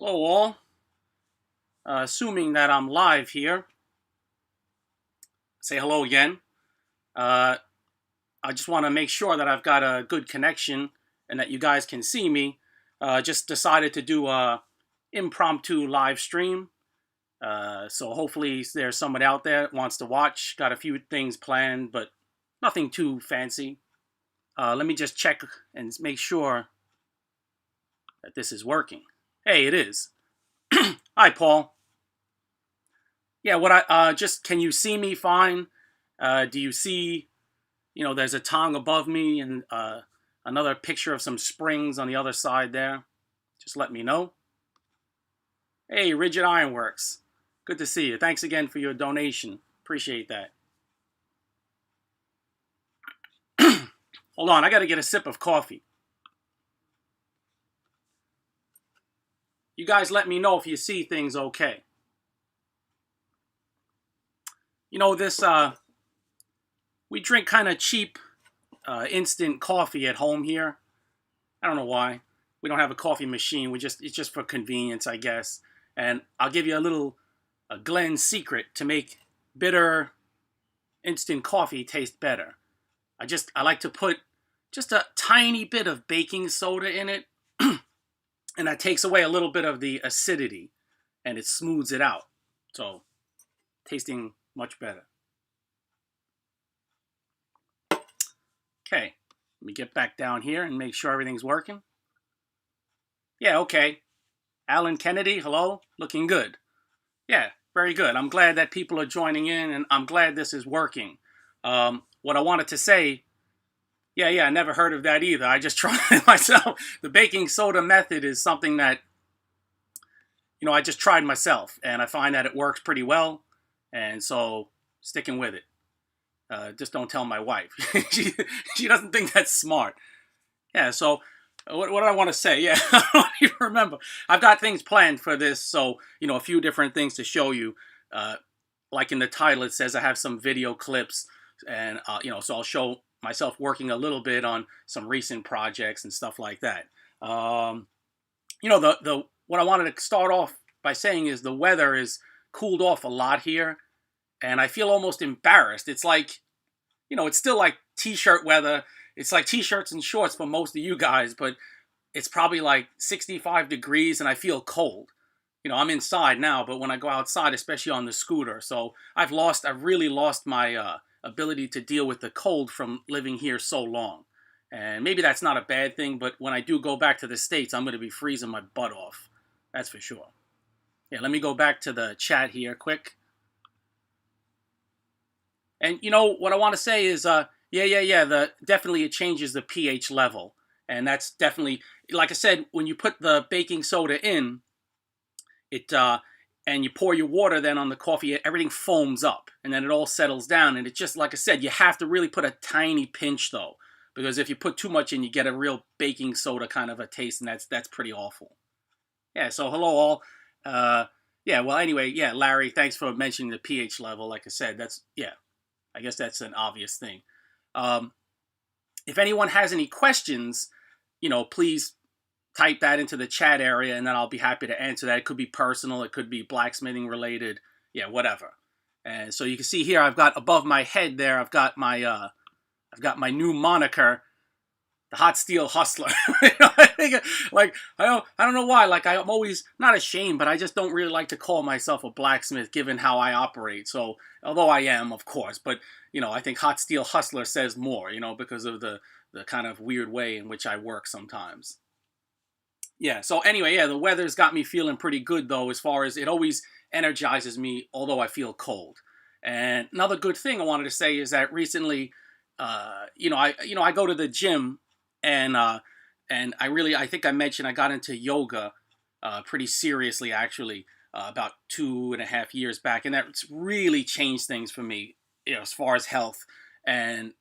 Hello all. Assuming that I'm live here, say hello again. Uh, I just want to make sure that I've got a good connection and that you guys can see me. Just decided to do a impromptu live stream. So hopefully there's someone out there that wants to watch. Got a few things planned, but nothing too fancy. Let me just check and make sure that this is working. Hey, it is. Hi, Paul. Yeah, can you see me fine? Do you see, there's a tong above me and another picture of some springs on the other side there? Just let me know. Hey, Rigid Ironworks. Good to see you. Thanks again for your donation. Appreciate that. Hold on, I got to get a sip of coffee. You guys let me know if you see things okay. We drink kind of cheap instant coffee at home here. I don't know why. We don't have a coffee machine. It's just for convenience, I guess. And I'll give you a Glen secret to make bitter instant coffee taste better. I like to put just a tiny bit of baking soda in it, and that takes away a little bit of the acidity, and it smooths it out. So, tasting much better. Okay, let me get back down here and make sure everything's working. Yeah, okay. Alan Kennedy, hello. Looking good. Yeah, very good. I'm glad that people are joining in, and I'm glad this is working. What I wanted to say, yeah, I never heard of that either. I just tried it myself. The baking soda method is something that, I just tried myself, and I find that it works pretty well, and so sticking with it. Just don't tell my wife. she doesn't think that's smart. Yeah, so what do I want to say? Yeah, I don't even remember. I've got things planned for this, so, a few different things to show you. Like in the title, it says I have some video clips, and, so I'll show myself working a little bit on some recent projects and stuff like that. What I wanted to start off by saying is the weather is cooled off a lot here, and I feel almost embarrassed. It's like, it's still like t-shirt weather. It's like t-shirts and shorts for most of you guys, but it's probably like 65 degrees and I feel cold. I'm inside now, but when I go outside, especially on the scooter, so I've really lost my ability to deal with the cold from living here so long. And maybe that's not a bad thing, but when I do go back to the States, I'm going to be freezing my butt off. That's for sure. Yeah, let me go back to the chat here quick. And what I want to say is, definitely it changes the pH level. And that's definitely, like I said, when you put the baking soda in, and you pour your water then on the coffee, everything foams up. And then it all settles down. And it's just, like I said, you have to really put a tiny pinch, though. Because if you put too much in, you get a real baking soda kind of a taste, and that's pretty awful. Yeah, so hello all. Anyway, Larry, thanks for mentioning the pH level. Like I said, I guess that's an obvious thing. If anyone has any questions, please type that into the chat area, and then I'll be happy to answer that. It could be personal, it could be blacksmithing related, whatever. And so you can see here, I've got above my head there, I've got my new moniker, the Hot Steel Hustler. I don't know why. Like, I'm always not ashamed, but I just don't really like to call myself a blacksmith, given how I operate. So, although I am, of course, but I think Hot Steel Hustler says more, because of the kind of weird way in which I work sometimes. Yeah. So anyway, the weather's got me feeling pretty good though, as far as it always energizes me, although I feel cold. And another good thing I wanted to say is that recently, I go to the gym. And I think I mentioned I got into yoga pretty seriously, actually, about 2.5 years back. And that's really changed things for me, as far as health. And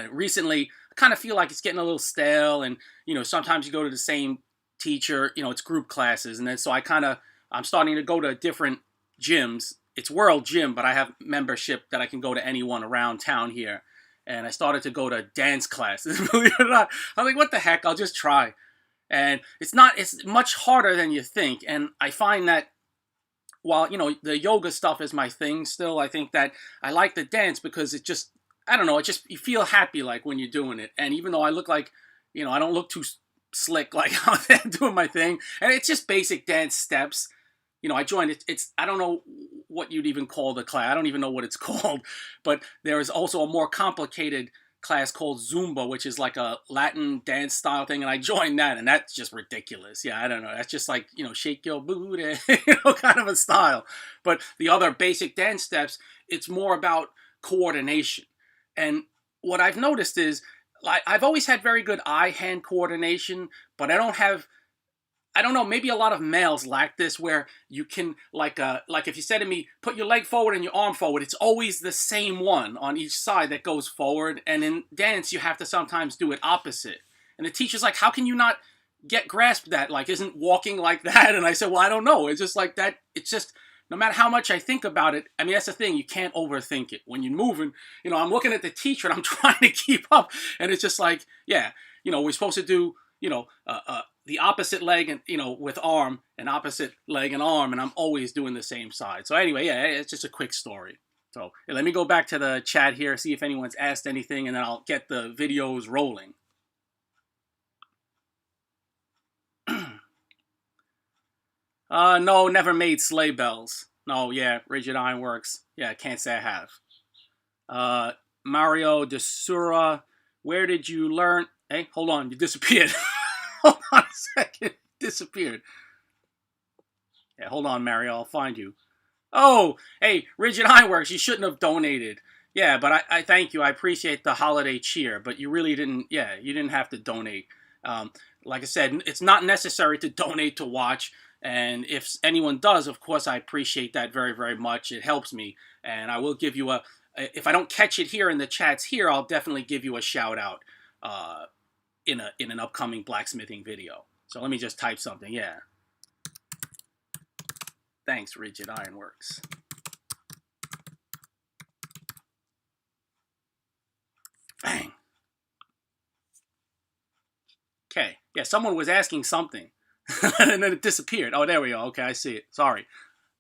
recently, I kind of feel like it's getting a little stale. And, sometimes you go to the same teacher, it's group classes. And then so I'm starting to go to different gyms. It's World Gym, but I have membership that I can go to anyone around town here. And I started to go to dance classes, believe it or not. I'm like, what the heck? I'll just try. And it's much harder than you think. And I find that while, the yoga stuff is my thing still, I think that I like the dance because it just, I don't know, it just, you feel happy like when you're doing it. And even though I look like, I don't look too slick like out there doing my thing. And it's just basic dance steps. I joined it. I don't know what you'd even call the class. I don't even know what it's called. But there is also a more complicated class called Zumba, which is like a Latin dance style thing, and I joined that, and that's just ridiculous. Yeah, I don't know. That's just like, shake your booty, kind of a style. But the other basic dance steps, it's more about coordination. And what I've noticed is, like, I've always had very good eye-hand coordination, but I don't know, maybe a lot of males lack this, where you can, like if you said to me, put your leg forward and your arm forward, it's always the same one on each side that goes forward. And in dance, you have to sometimes do it opposite. And the teacher's like, how can you not grasp that? Like, isn't walking like that? And I said, well, I don't know. It's just like that. It's just, no matter how much I think about it, I mean, that's the thing. You can't overthink it. When you're moving, I'm looking at the teacher and I'm trying to keep up. And it's just like, yeah, we're supposed to do, the opposite leg and, with arm, and opposite leg and arm, and I'm always doing the same side. So anyway, yeah, it's just a quick story. So let me go back to the chat here, see if anyone's asked anything, and then I'll get the videos rolling. No, never made sleigh bells. No, yeah, rigid ironworks. Yeah, can't say I have. Mario de Sura, where did you learn? Hey, hold on, you disappeared. Hold on a second. Disappeared. Yeah, hold on, Mario. I'll find you. Oh, hey, Rigid Ironworks, you shouldn't have donated. Yeah, but I thank you. I appreciate the holiday cheer, but you really didn't, you didn't have to donate. Like I said, it's not necessary to donate to watch. And if anyone does, of course, I appreciate that very, very much. It helps me. And I will give you if I don't catch it here in the chats here, I'll definitely give you a shout out. In an upcoming blacksmithing video. So let me just type something. Yeah. Thanks, Rigid Ironworks. Bang. Okay. Yeah, someone was asking something. And then it disappeared. Oh, there we go. Okay, I see it. Sorry.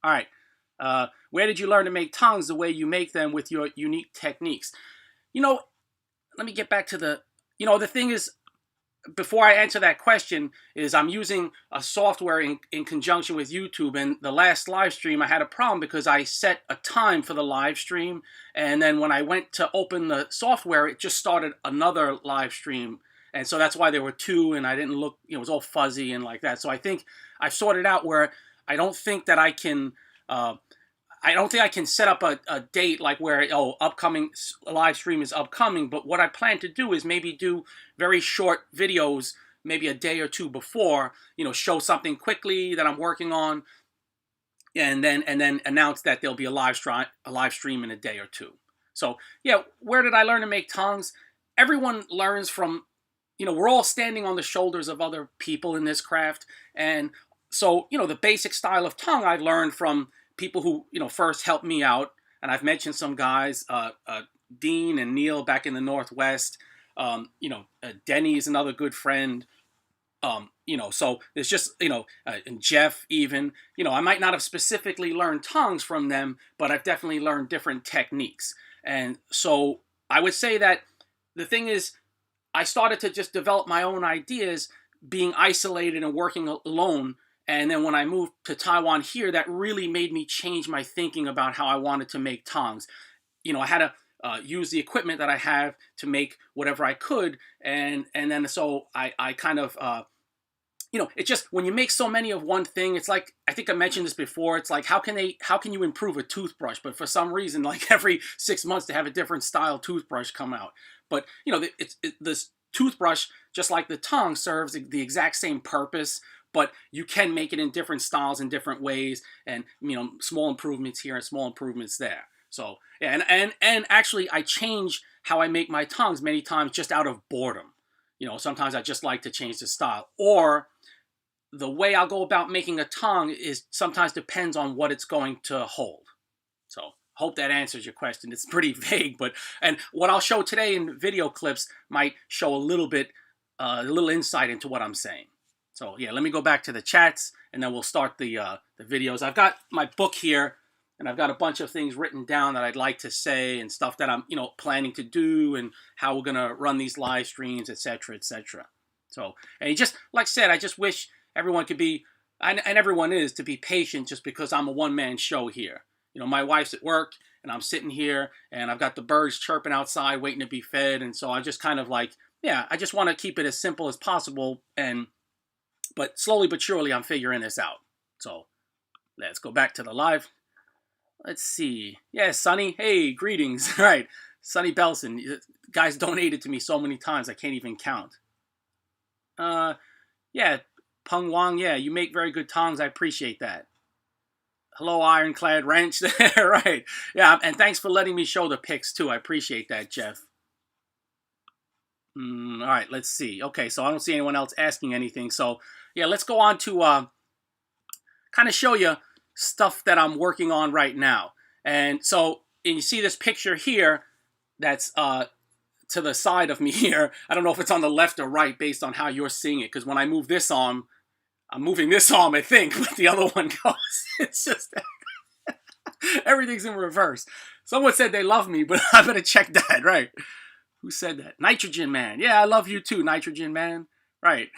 All right. Where did you learn to make tongs the way you make them with your unique techniques? Let me get back to the thing is, before I answer that question, is I'm using a software in conjunction with YouTube, and the last live stream I had a problem because I set a time for the live stream, and then when I went to open the software, it just started another live stream, and so that's why there were two, and I didn't look, it was all fuzzy and like that. So I think I've sorted out where I don't think that I can set up a date like where, upcoming live stream is upcoming. But what I plan to do is maybe do very short videos, maybe a day or two before, show something quickly that I'm working on, and then announce that there'll be a live stream in a day or two. So yeah, where did I learn to make tongs? Everyone learns from, we're all standing on the shoulders of other people in this craft, and so the basic style of tongue I've learned from people who, first helped me out. And I've mentioned some guys, Dean and Neil back in the Northwest. Denny is another good friend. So there's just, and Jeff even, I might not have specifically learned tongues from them, but I've definitely learned different techniques. And so I would say that the thing is, I started to just develop my own ideas, being isolated and working alone. And then when I moved to Taiwan here, that really made me change my thinking about how I wanted to make tongs. I had to use the equipment that I have to make whatever I could. And then so I kind of, it's just, when you make so many of one thing, it's like, I think I mentioned this before, it's like, how can you improve a toothbrush? But for some reason, like every 6 months, they have a different style toothbrush come out. But, this toothbrush, just like the tongue, serves the exact same purpose. But you can make it in different styles in different ways, and small improvements here and small improvements there. So yeah, and actually I change how I make my tongs many times just out of boredom. Sometimes I just like to change the style, or the way I'll go about making a tong is sometimes depends on what it's going to hold. So hope that answers your question. It's pretty vague, and what I'll show today in video clips might show a little bit, a little insight into what I'm saying. So yeah, let me go back to the chats, and then we'll start the videos. I've got my book here, and I've got a bunch of things written down that I'd like to say and stuff that I'm, planning to do, and how we're gonna run these live streams, etc., etc. So, and just like I said, I just wish everyone could be, and everyone is, to be patient, just because I'm a one-man show here. My wife's at work, and I'm sitting here, and I've got the birds chirping outside, waiting to be fed, and so I just kind of like, yeah, I just want to keep it as simple as possible, but slowly but surely, I'm figuring this out. So, let's go back to the live. Let's see. Yeah, Sonny. Hey, greetings. All right, Sonny Belson. Guys donated to me so many times I can't even count. Yeah, Peng Wang. Yeah, you make very good tongs. I appreciate that. Hello, Ironclad Wrench. Right. Yeah, and thanks for letting me show the pics too. I appreciate that, Jeff. All right, let's see. Okay, so I don't see anyone else asking anything. So yeah, let's go on to kind of show you stuff that I'm working on right now. And so, and you see this picture here that's to the side of me here. I don't know if it's on the left or right based on how you're seeing it, because when I move this arm, I'm moving this arm, I think, but the other one goes. It's just everything's in reverse. Someone said they love me, but I better check that, right? Who said that? Nitrogen Man. Yeah, I love you too, Nitrogen Man. Right.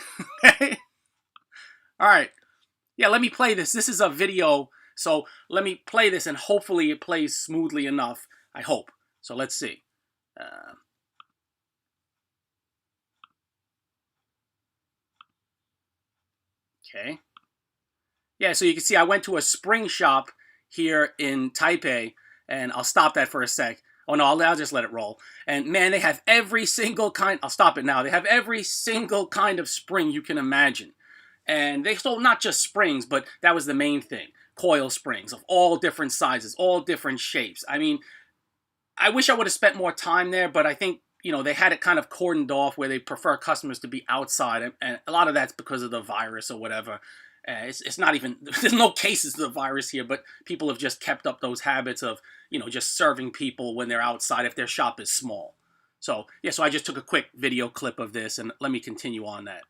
All right. Yeah, let me play this. This is a video, so let me play this, and hopefully it plays smoothly enough. I hope. So let's see. Okay. Yeah, so you can see I went to a spring shop here in Taipei, and I'll stop that for a sec. Oh no, I'll just let it roll. And man, they have every single kind, I'll stop it now. They have every single kind of spring you can imagine. And they sold not just springs, but that was the main thing. Coil springs of all different sizes, all different shapes. I mean, I wish I would have spent more time there, but I think, they had it kind of cordoned off where they prefer customers to be outside. And a lot of that's because of the virus or whatever. It's not even, there's no cases of the virus here, but people have just kept up those habits of, just serving people when they're outside if their shop is small. So, yeah, so I just took a quick video clip of this, and let me continue on that.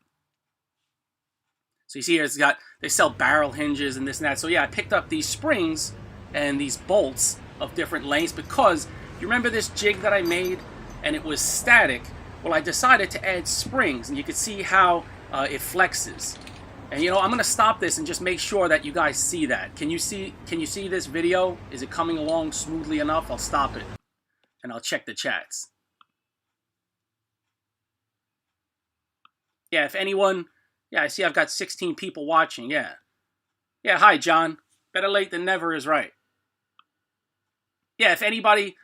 So you see here, they sell barrel hinges and this and that. So yeah, I picked up these springs and these bolts of different lengths because, you remember this jig that I made and it was static? Well, I decided to add springs, and you can see how it flexes. And I'm gonna stop this and just make sure that you guys see that. Can you see this video? Is it coming along smoothly enough? I'll stop it and I'll check the chats. Yeah, if anyone, yeah, I see I've got 16 people watching. Yeah. Yeah, hi John. Better late than never is right. Yeah, if anybody,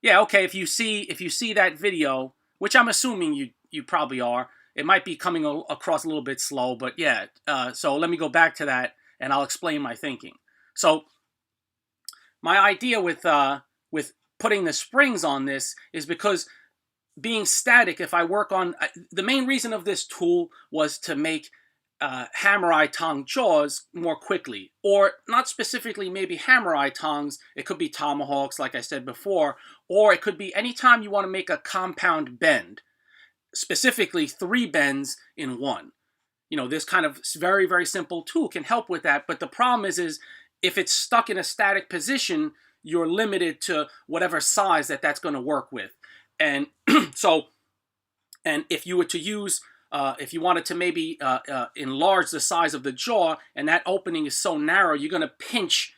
yeah, okay, if you see that video, which I'm assuming you probably are, it might be coming across a little bit slow, but yeah, so let me go back to that and I'll explain my thinking. So my idea with putting the springs on this is because being static, if I work on, the main reason of this tool was to make hammer-eye tong jaws more quickly, or not specifically maybe hammer-eye tongs, it could be tomahawks like I said before, or it could be anytime you want to make a compound bend, specifically 3 bends in one. This kind of very, very simple tool can help with that, but the problem is if it's stuck in a static position, you're limited to whatever size that's going to work with. And so, and if you were to use, if you wanted to maybe enlarge the size of the jaw, and that opening is so narrow, you're going to pinch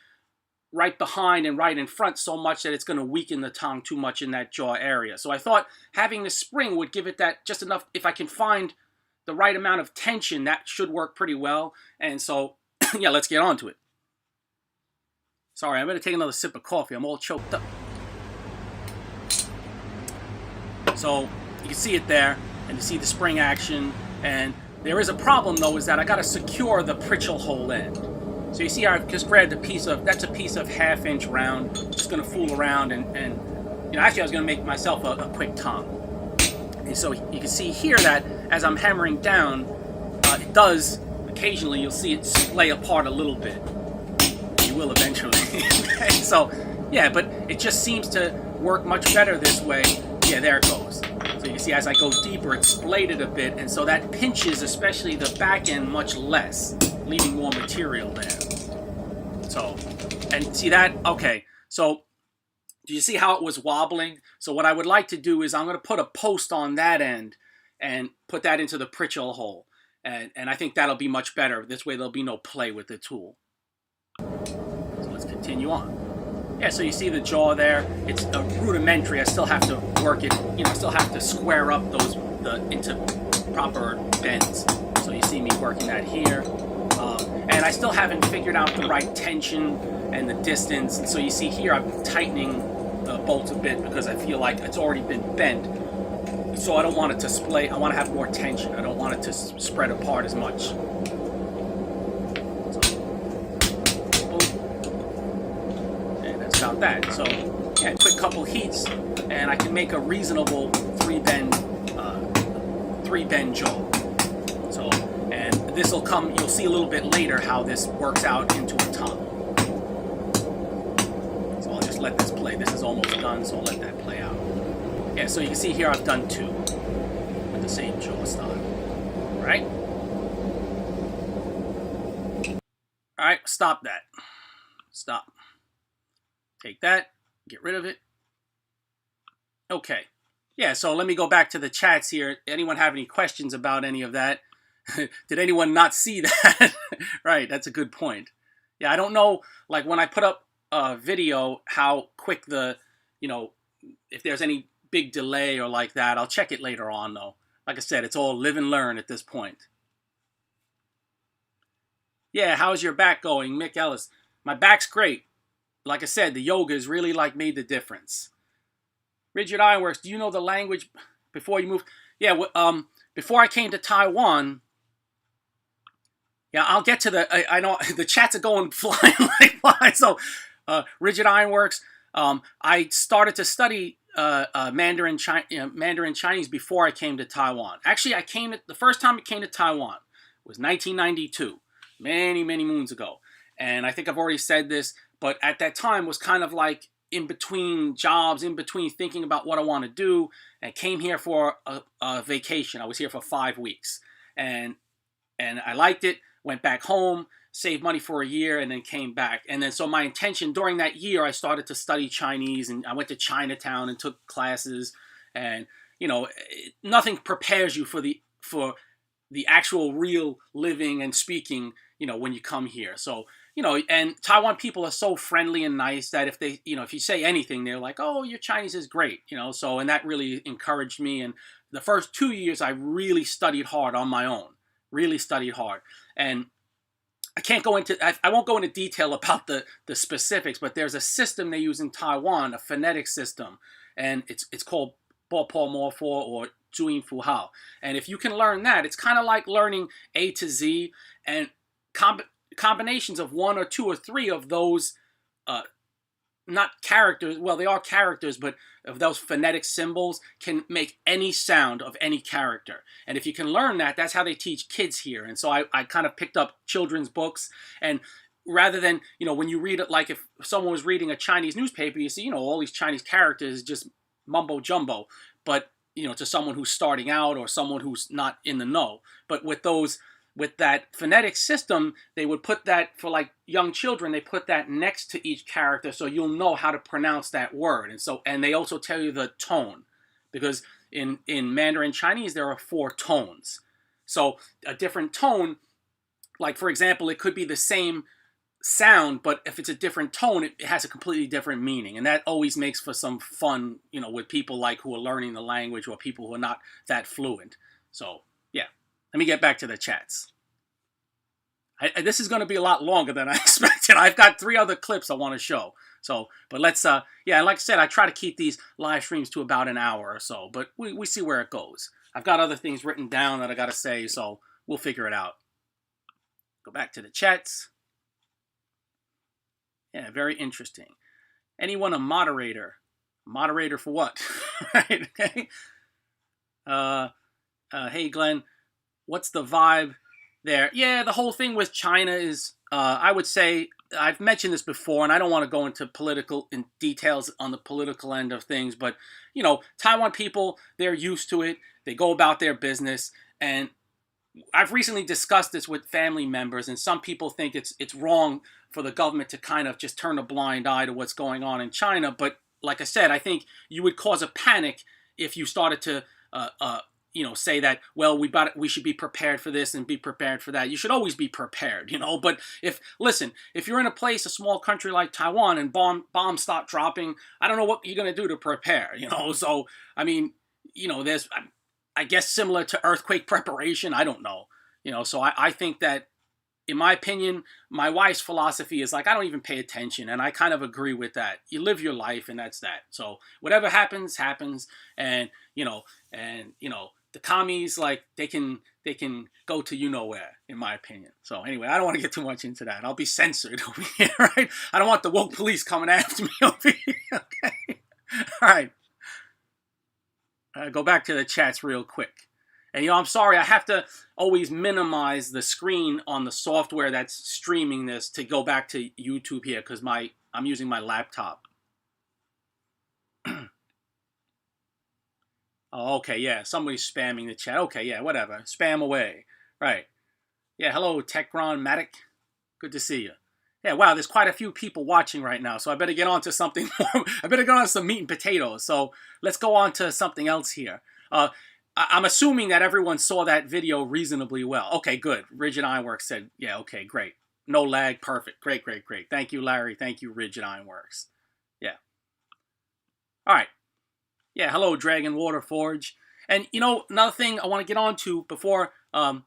right behind and right in front so much that it's going to weaken the tong too much in that jaw area. So I thought having the spring would give it that just enough, if I can find the right amount of tension, that should work pretty well. And so, yeah, let's get on to it. Sorry, I'm going to take another sip of coffee. I'm all choked up. So you can see it there, and you see the spring action. And there is a problem though, is that I got to secure the pritchel hole end. So you see, I've just grabbed that's a piece of 1/2 inch round. Just going to fool around and actually I was going to make myself a quick tong. And so you can see here that as I'm hammering down, it does occasionally, you'll see it splay apart a little bit. You will eventually. So yeah, but it just seems to work much better this way. Yeah, there it goes. So you can see as I go deeper, it's splayed it a bit, and so that pinches, especially the back end, much less, leaving more material there. So, and see that? Okay, so do you see how it was wobbling? So what I would like to do is I'm going to put a post on that end and put that into the Pritchell hole. And I think that'll be much better. This way there'll be no play with the tool. So let's continue on. Yeah, so you see the jaw there. It's rudimentary. I still have to work it. You know, I still have to square up those into proper bends. So you see me working that here. And I still haven't figured out the right tension and the distance. And so you see here I'm tightening the bolt a bit because I feel like it's already been bent. So I don't want it to splay. I want to have more tension. I don't want it to spread apart as much. So, and that's about that. So yeah, quick couple heats, and I can make a reasonable three bend jaw. So, and this will come. You'll see a little bit later how this works out into a top. So I'll just let this play. This is almost done, so I'll let that play out. Yeah, so you can see here I've done two with the same jaw style. Right? Alright, stop that. Stop. Take that, get rid of it. Okay. Yeah, so let me go back to the chats here. Anyone have any questions about any of that? Did anyone not see that? Right, that's a good point. Yeah, I don't know, like when I put up a video, how quick the, you know, if there's any big delay or like that. I'll check it later on though. Like I said, it's all live and learn at this point. Yeah, how's your back going, Mick Ellis? My back's great. Like I said, the yoga has really like made the difference. Rigid Ironworks, do you know the language before you moved? Yeah, before I came to Taiwan, yeah, I'll get to the, I know the chats are going flying like fly. So, Rigid Ironworks, I started to study Mandarin Chinese before I came to Taiwan. Actually, the first time I came to Taiwan was 1992, many moons ago. And I think I've already said this, but at that time was kind of like in between jobs, in between thinking about what I want to do, and came here for a vacation. I was here for 5 weeks, and I liked it. Went back home, saved money for a year, and then came back. And then so my intention during that year, I started to study Chinese, and I went to Chinatown and took classes. And you know, nothing prepares you for the actual real living and speaking, you know, when you come here. So you know, and Taiwan people are so friendly and nice that if they, you know, if you say anything, they're like, oh, your Chinese is great, you know. So, and that really encouraged me. And the first 2 years, I really studied hard on my own, really studied hard. And I can't go into, I won't go into detail about the specifics, but there's a system they use in Taiwan, a phonetic system, and it's called Bo Po Mo Fo or Zhuyin Fu Hao. And if you can learn that, it's kind of like learning A to Z, and combinations of one or two or three of those, not characters, well, they are characters, but of those phonetic symbols can make any sound of any character. And if you can learn that, that's how they teach kids here. And so I kind of picked up children's books, and rather than, you know, when you read it, like if someone was reading a Chinese newspaper, you see, you know, all these Chinese characters, just mumbo jumbo. But, you know, to someone who's starting out or someone who's not in the know. But with that phonetic system, they would put that, for like young children, they put that next to each character so you'll know how to pronounce that word. And they also tell you the tone, because in Mandarin Chinese there are 4 tones. So a different tone, like for example, it could be the same sound, but if it's a different tone, it has a completely different meaning. And that always makes for some fun, you know, with people like who are learning the language or people who are not that fluent. So yeah. Let me get back to the chats. This is going to be a lot longer than I expected. I've got 3 other clips I want to show. So, but let's, yeah, like I said, I try to keep these live streams to about an hour or so, but we see where it goes. I've got other things written down that I got to say, so we'll figure it out. Go back to the chats. Yeah, very interesting. Anyone a moderator? Moderator for what? Right, okay. Hey, Glenn. What's the vibe there? Yeah, the whole thing with China is, I would say, I've mentioned this before, and I don't want to go into political in details on the political end of things, but Taiwan people, they're used to it. They go about their business, and I've recently discussed this with family members, and some people think it's wrong for the government to kind of just turn a blind eye to what's going on in China. But like I said, I think you would cause a panic if you started to say that, well, we should be prepared for this and be prepared for that. You should always be prepared, But if you're in a small country like Taiwan, and bombs start dropping, I don't know what you're gonna do to prepare, So I mean, there's, I guess, similar to earthquake preparation. I don't know, So I think that, in my opinion, my wife's philosophy is like, I don't even pay attention, and I kind of agree with that. You live your life, and that's that. So whatever happens, happens, and the commies, like, they can go to where, in my opinion. So anyway, I don't want to get too much into that. I'll be censored over here, right? I don't want the woke police coming after me over here. Okay, all right. Go back to the chats real quick. And I'm sorry, I have to always minimize the screen on the software that's streaming this to go back to YouTube here, because I'm using my laptop. Oh, okay, yeah, somebody's spamming the chat. Okay, yeah, whatever. Spam away. Right. Yeah, hello, Techron Matic. Good to see you. Yeah, wow, there's quite a few people watching right now, so I better get on to something more. I better get on to some meat and potatoes. So let's go on to something else here. I'm assuming that everyone saw that video reasonably well. Okay, good. Rigid Ironworks said, yeah, okay, great. No lag, perfect. Great, great, great. Thank you, Larry. Thank you, Rigid Ironworks. Yeah. All right. Yeah, hello, Dragon Water Forge. And, another thing I want to get on to before I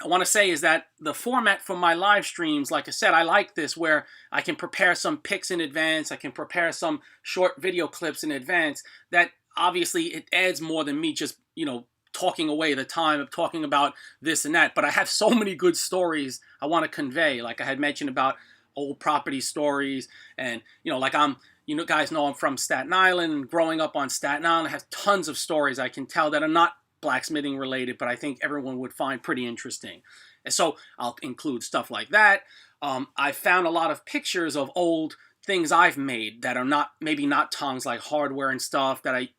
want to say is that the format for my live streams, like I said, I like this, where I can prepare some pics in advance. I can prepare some short video clips in advance. That obviously it adds more than me just, talking away the time of talking about this and that. But I have so many good stories I want to convey. Like I had mentioned about old property stories, and, like guys know I'm from Staten Island, and growing up on Staten Island, I have tons of stories I can tell that are not blacksmithing related, but I think everyone would find pretty interesting. And so I'll include stuff like that. I found a lot of pictures of old things I've made that are maybe not tongs, like hardware and stuff that I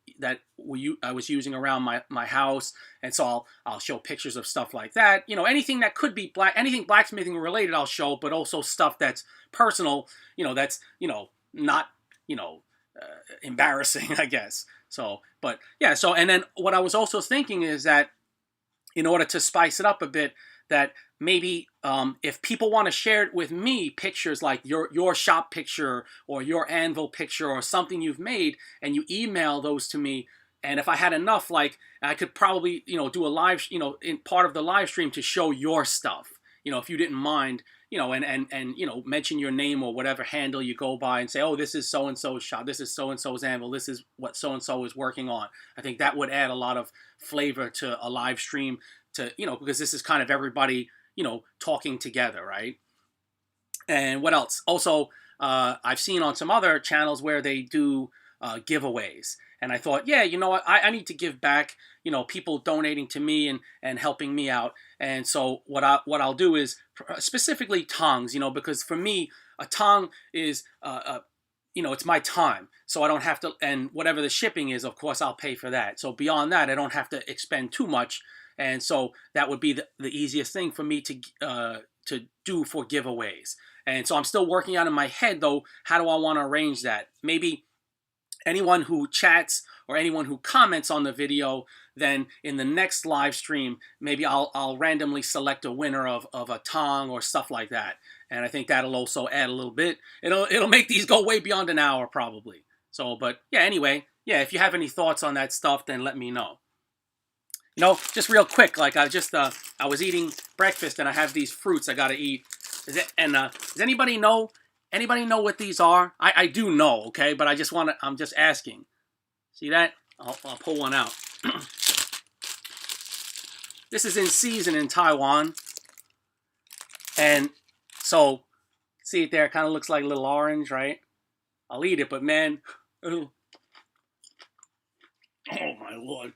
was using around my house. And so I'll show pictures of stuff like that. Anything that could be anything blacksmithing related, I'll show, but also stuff that's personal, that's, not, embarrassing, I guess. So, but yeah, and then what I was also thinking is that, in order to spice it up a bit, that maybe if people want to share it with me, pictures like your shop picture or your anvil picture or something you've made, and you email those to me, and if I had enough, like, I could probably, do a live, in part of the live stream to show your stuff, if you didn't mind, and mention your name or whatever handle you go by, and say, oh, this is so-and-so's shop, this is so-and-so's anvil, this is what so-and-so is working on. I think that would add a lot of flavor to a live stream, to, because this is kind of everybody, talking together, right? And what else? Also, I've seen on some other channels where they do giveaways. And I thought, yeah, what, I need to give back, people donating to me and helping me out. And so what I'll do is specifically tongs, because for me, a tong is, it's my time. So I don't have to, and whatever the shipping is, of course, I'll pay for that. So beyond that, I don't have to expend too much. And so that would be the easiest thing for me to do for giveaways. And so I'm still working out in my head, though, how do I want to arrange that? Maybe anyone who chats or anyone who comments on the video, then in the next live stream, maybe I'll randomly select a winner of a tong or stuff like that. And I think that'll also add a little bit. It'll make these go way beyond an hour probably. So, but yeah, anyway, yeah, if you have any thoughts on that stuff, then let me know. Just real quick, like I was eating breakfast and I have these fruits I gotta eat. Does anybody know what these are? I do know, okay, but I'm just asking. See that? I'll pull one out. This is in season in Taiwan, and so see it there. It kind of looks like a little orange, right? I'll eat it, but man, oh my Lord.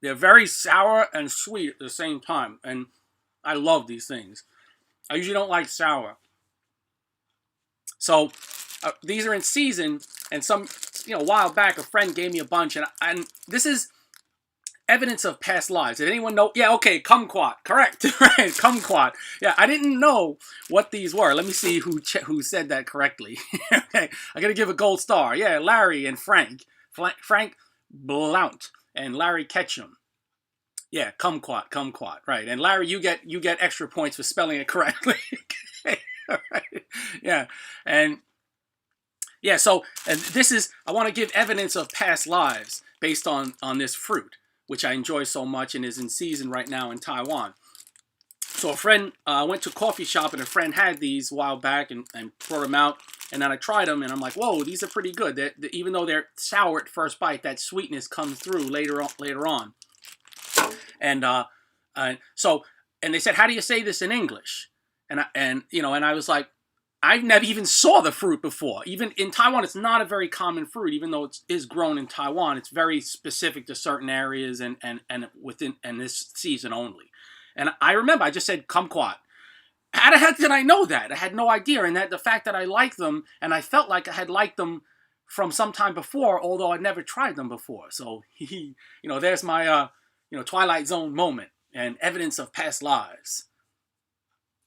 They're very sour and sweet at the same time, and I love these things. I usually don't like sour. So these are in season, and some, a while back, a friend gave me a bunch, and this is evidence of past lives. Did anyone know? Yeah, okay, kumquat, correct, right, kumquat. Yeah, I didn't know what these were. Let me see who said that correctly. Okay, I gotta give a gold star. Yeah, Larry and Frank Blount and Larry Ketchum. Yeah, kumquat, right. And Larry, you get extra points for spelling it correctly. Okay, all right. Yeah, and yeah, so and this is, I want to give evidence of past lives based on this fruit, which I enjoy so much and is in season right now in Taiwan. So a friend, went to a coffee shop and a friend had these a while back and brought them out. And then I tried them and I'm like, whoa, these are pretty good. Even though they're sour at first bite, that sweetness comes through later on. And and they said, how do you say this in English? And I was like, I've never even saw the fruit before. Even in Taiwan, it's not a very common fruit, even though it is grown in Taiwan. It's very specific to certain areas and this season only. And I remember I just said kumquat. How the heck did I know that? I had no idea. And that the fact that I like them, and I felt like I had liked them from some time before, although I'd never tried them before. So, there's my, Twilight Zone moment and evidence of past lives.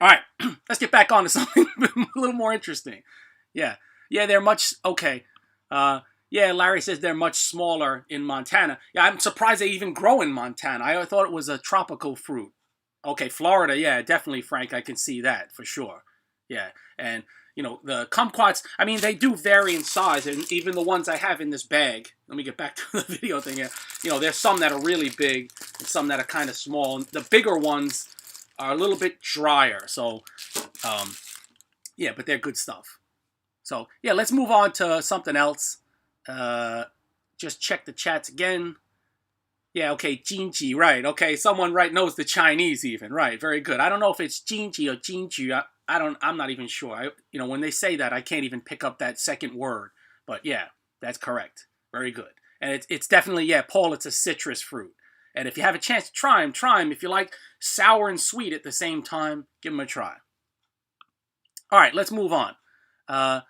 All right, let's get back on to something a little more interesting. Yeah, they're much, okay. Yeah, Larry says they're much smaller in Montana. Yeah, I'm surprised they even grow in Montana. I thought it was a tropical fruit. Okay, Florida, yeah, definitely, Frank, I can see that for sure. Yeah, and, the kumquats, I mean, they do vary in size, and even the ones I have in this bag, let me get back to the video thing here. There's some that are really big and some that are kind of small. The bigger ones are a little bit drier, so yeah, but they're good stuff. So yeah, let's move on to something else. Just check the chats again. Yeah, okay, Jinji, right. Okay, someone knows the Chinese even, right. Very good. I don't know if it's Jinji or Jinju. I'm not even sure. When they say that, I can't even pick up that second word. But yeah, that's correct. Very good. And it's definitely, yeah, Paul, it's a citrus fruit. And if you have a chance to try them. If you like sour and sweet at the same time, give them a try. All right, let's move on. Let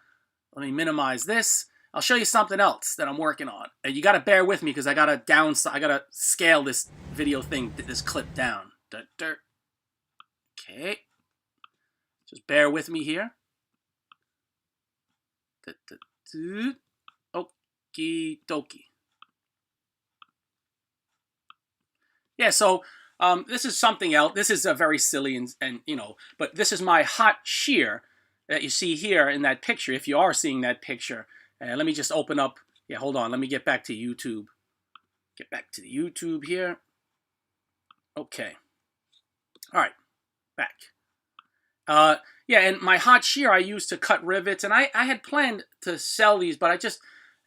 me minimize this. I'll show you something else that I'm working on. And you got to bear with me because I got to scale this video thing, this clip down. Okay. Just bear with me here. Okie dokie. Yeah, so this is something else. This is a very silly and but this is my hot shear that you see here in that picture. If you are seeing that picture, let me just open up. Yeah, hold on. Let me get back to YouTube. Get back to the YouTube here. Okay. All right, back. Yeah, and my hot shear I used to cut rivets, and I had planned to sell these, but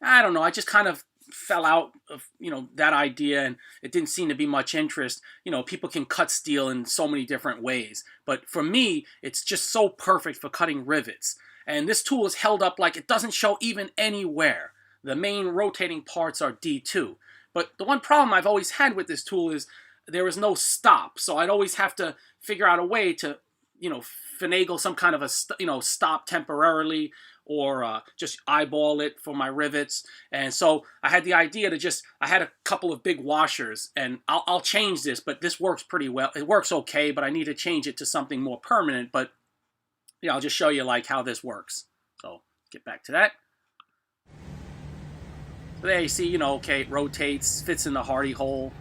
I don't know. I just kind of fell out of that idea, and it didn't seem to be much interest. People can cut steel in so many different ways, but for me it's just so perfect for cutting rivets. And this tool is held up like it doesn't show even anywhere. The main rotating parts are D2, but the one problem I've always had with this tool is there is no stop, so I'd always have to figure out a way to finagle some kind of a stop temporarily, or just eyeball it for my rivets. And so I had the idea to I had a couple of big washers, and I'll change this, but this works pretty well. It works okay, but I need to change it to something more permanent. But yeah, I'll just show you how this works. So get back to that. So there you see, okay, it rotates, fits in the hardy hole.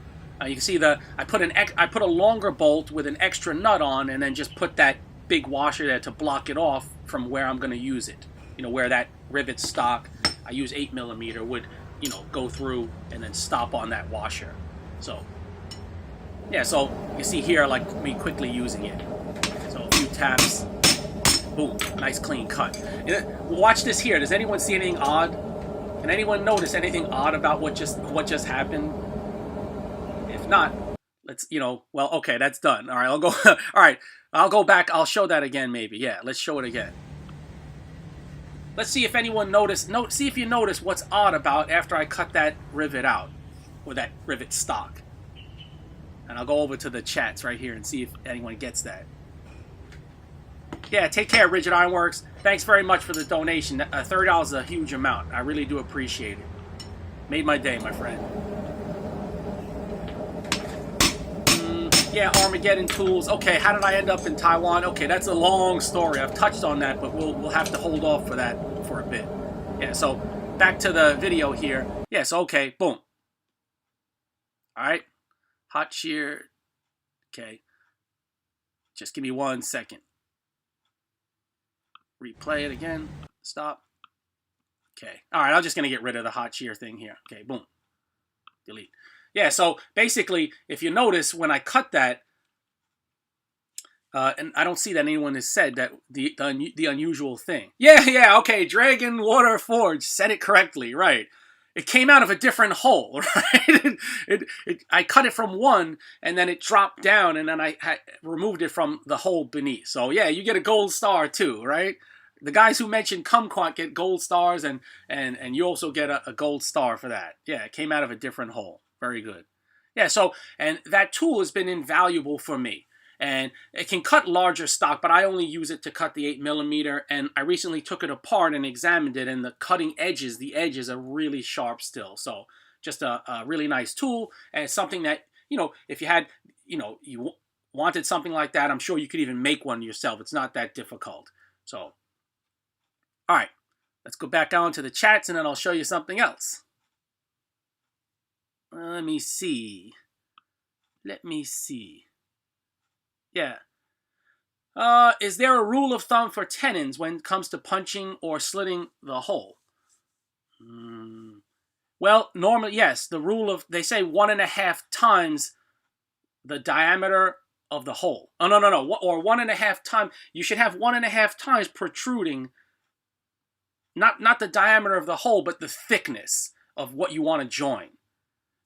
You can see I put a longer bolt with an extra nut on, and then just put that big washer there to block it off from where I'm going to use it. Where that rivet stock, I use 8mm, would, go through and then stop on that washer. So, yeah, so you see here, like me quickly using it. So a few taps, boom, nice clean cut. Watch this here. Does anyone see anything odd? Can anyone notice anything odd about what just happened? If not, let's, well, okay, that's done. All right, I'll go. All right, I'll go back. I'll show that again, maybe. Yeah, let's show it again. Let's see if anyone noticed. See if you notice what's odd about after I cut that rivet out, or that rivet stock. And I'll go over to the chats right here and see if anyone gets that. Yeah, take care, Rigid Ironworks. Thanks very much for the donation. $30 is a huge amount. I really do appreciate it. Made my day, my friend. Yeah, Armageddon tools. Okay, how did I end up in Taiwan? Okay, that's a long story. I've touched on that, but we'll have to hold off for that for a bit. Yeah, so back to the video here. Yeah, so okay, boom. All right, hot shear. Okay, just give me 1 second. Replay it again. Stop. Okay. All right, I'm just going to get rid of the hot shear thing here. Okay, boom. Delete. Yeah, so basically, if you notice, when I cut that, and I don't see that anyone has said that the unusual thing. Yeah, okay, Dragon Water Forge said it correctly, right. It came out of a different hole, right? I cut it from one, and then it dropped down, and then I removed it from the hole beneath. So yeah, you get a gold star too, right? The guys who mentioned kumquat get gold stars, and you also get a gold star for that. Yeah, it came out of a different hole. Very good. Yeah, so, and that tool has been invaluable for me. And it can cut larger stock, but I only use it to cut the 8mm. And I recently took it apart and examined it, and the cutting edges, the edges are really sharp still. So just a really nice tool, and it's something that, you know, if you had, you know, you wanted something like that, I'm sure you could even make one yourself. It's not that difficult. So, all right, let's go back on to the chats, and then I'll show you something else. Let me see. Yeah. Is there a rule of thumb for tenons when it comes to punching or slitting the hole? Well, normally, yes. The rule of, they say 1.5 times the diameter of the hole. Oh, no. Or 1.5 times. You should have 1.5 times protruding. Not the diameter of the hole, but the thickness of what you want to join.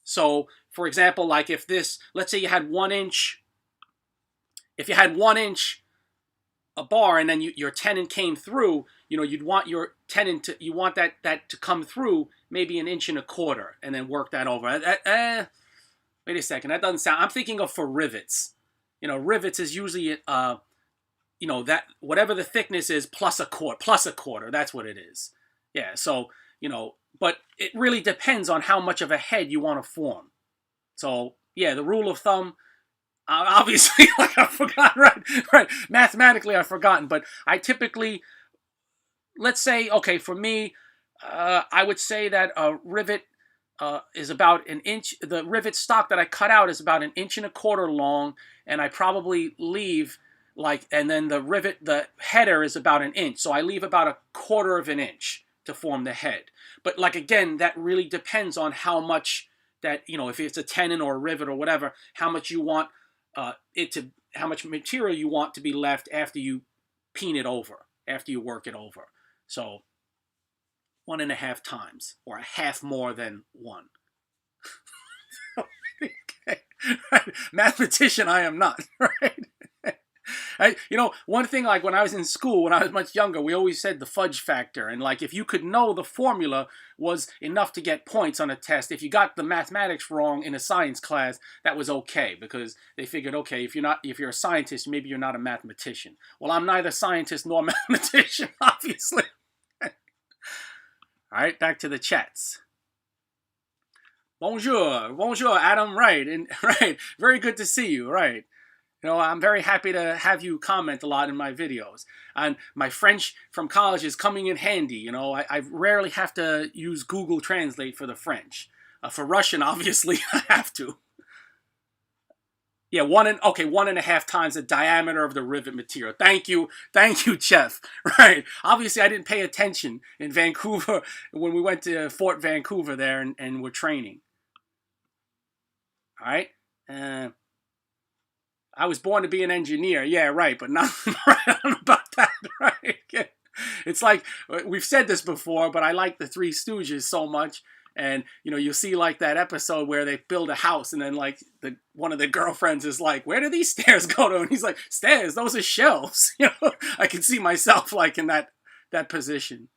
So, for example, like if this, let's say you had 1 inch. If you had 1 inch a bar, and then your tenon came through, you know, you'd want your tenon to, you want that to come through maybe 1.25 inches, and then work that over. Wait a second, that doesn't sound. I'm thinking of for rivets. You know, rivets is usually you know, that whatever the thickness is plus a quarter. That's what it is. Yeah. So, you know, but it really depends on how much of a head you want to form. So yeah, the rule of thumb. Obviously, like I forgot, right. Mathematically, I've forgotten, but I typically, let's say, okay, for me, I would say that a rivet is about 1 inch. The rivet stock that I cut out is about 1.25 inches long, and I probably leave like, and then the header is about 1 inch, so I leave about 1/4 inch to form the head. But like again, that really depends on how much that, you know, if it's a tenon or a rivet or whatever, how much you want. How much material you want to be left after you peen it over, after you work it over. So 1.5 times, or a half more than 1. Okay. Right. Mathematician I am not, right? You know, one thing, like when I was in school, when I was much younger, we always said the fudge factor. And like, if you could know the formula was enough to get points on a test, if you got the mathematics wrong in a science class, that was okay, because they figured, okay, if you're a scientist, maybe you're not a mathematician. Well, I'm neither scientist nor mathematician, obviously. All right, back to the chats. Bonjour, Adam. Right, and right, very good to see you. Right. You know, I'm very happy to have you comment a lot in my videos. And my French from college is coming in handy. You know, I rarely have to use Google Translate for the French. For Russian, obviously, I have to. Yeah, 1.5 times the diameter of the rivet material. Thank you, Chef. Right. Obviously, I didn't pay attention in Vancouver when we went to Fort Vancouver there and we're training. All right. I was born to be an engineer. Yeah, right, but not right about that, right? It's like, we've said this before, but I like the Three Stooges so much. And, you know, you'll see like that episode where they build a house, and then like one of the girlfriends is like, where do these stairs go to? And he's like, stairs, those are shelves. You know, I can see myself like in that position.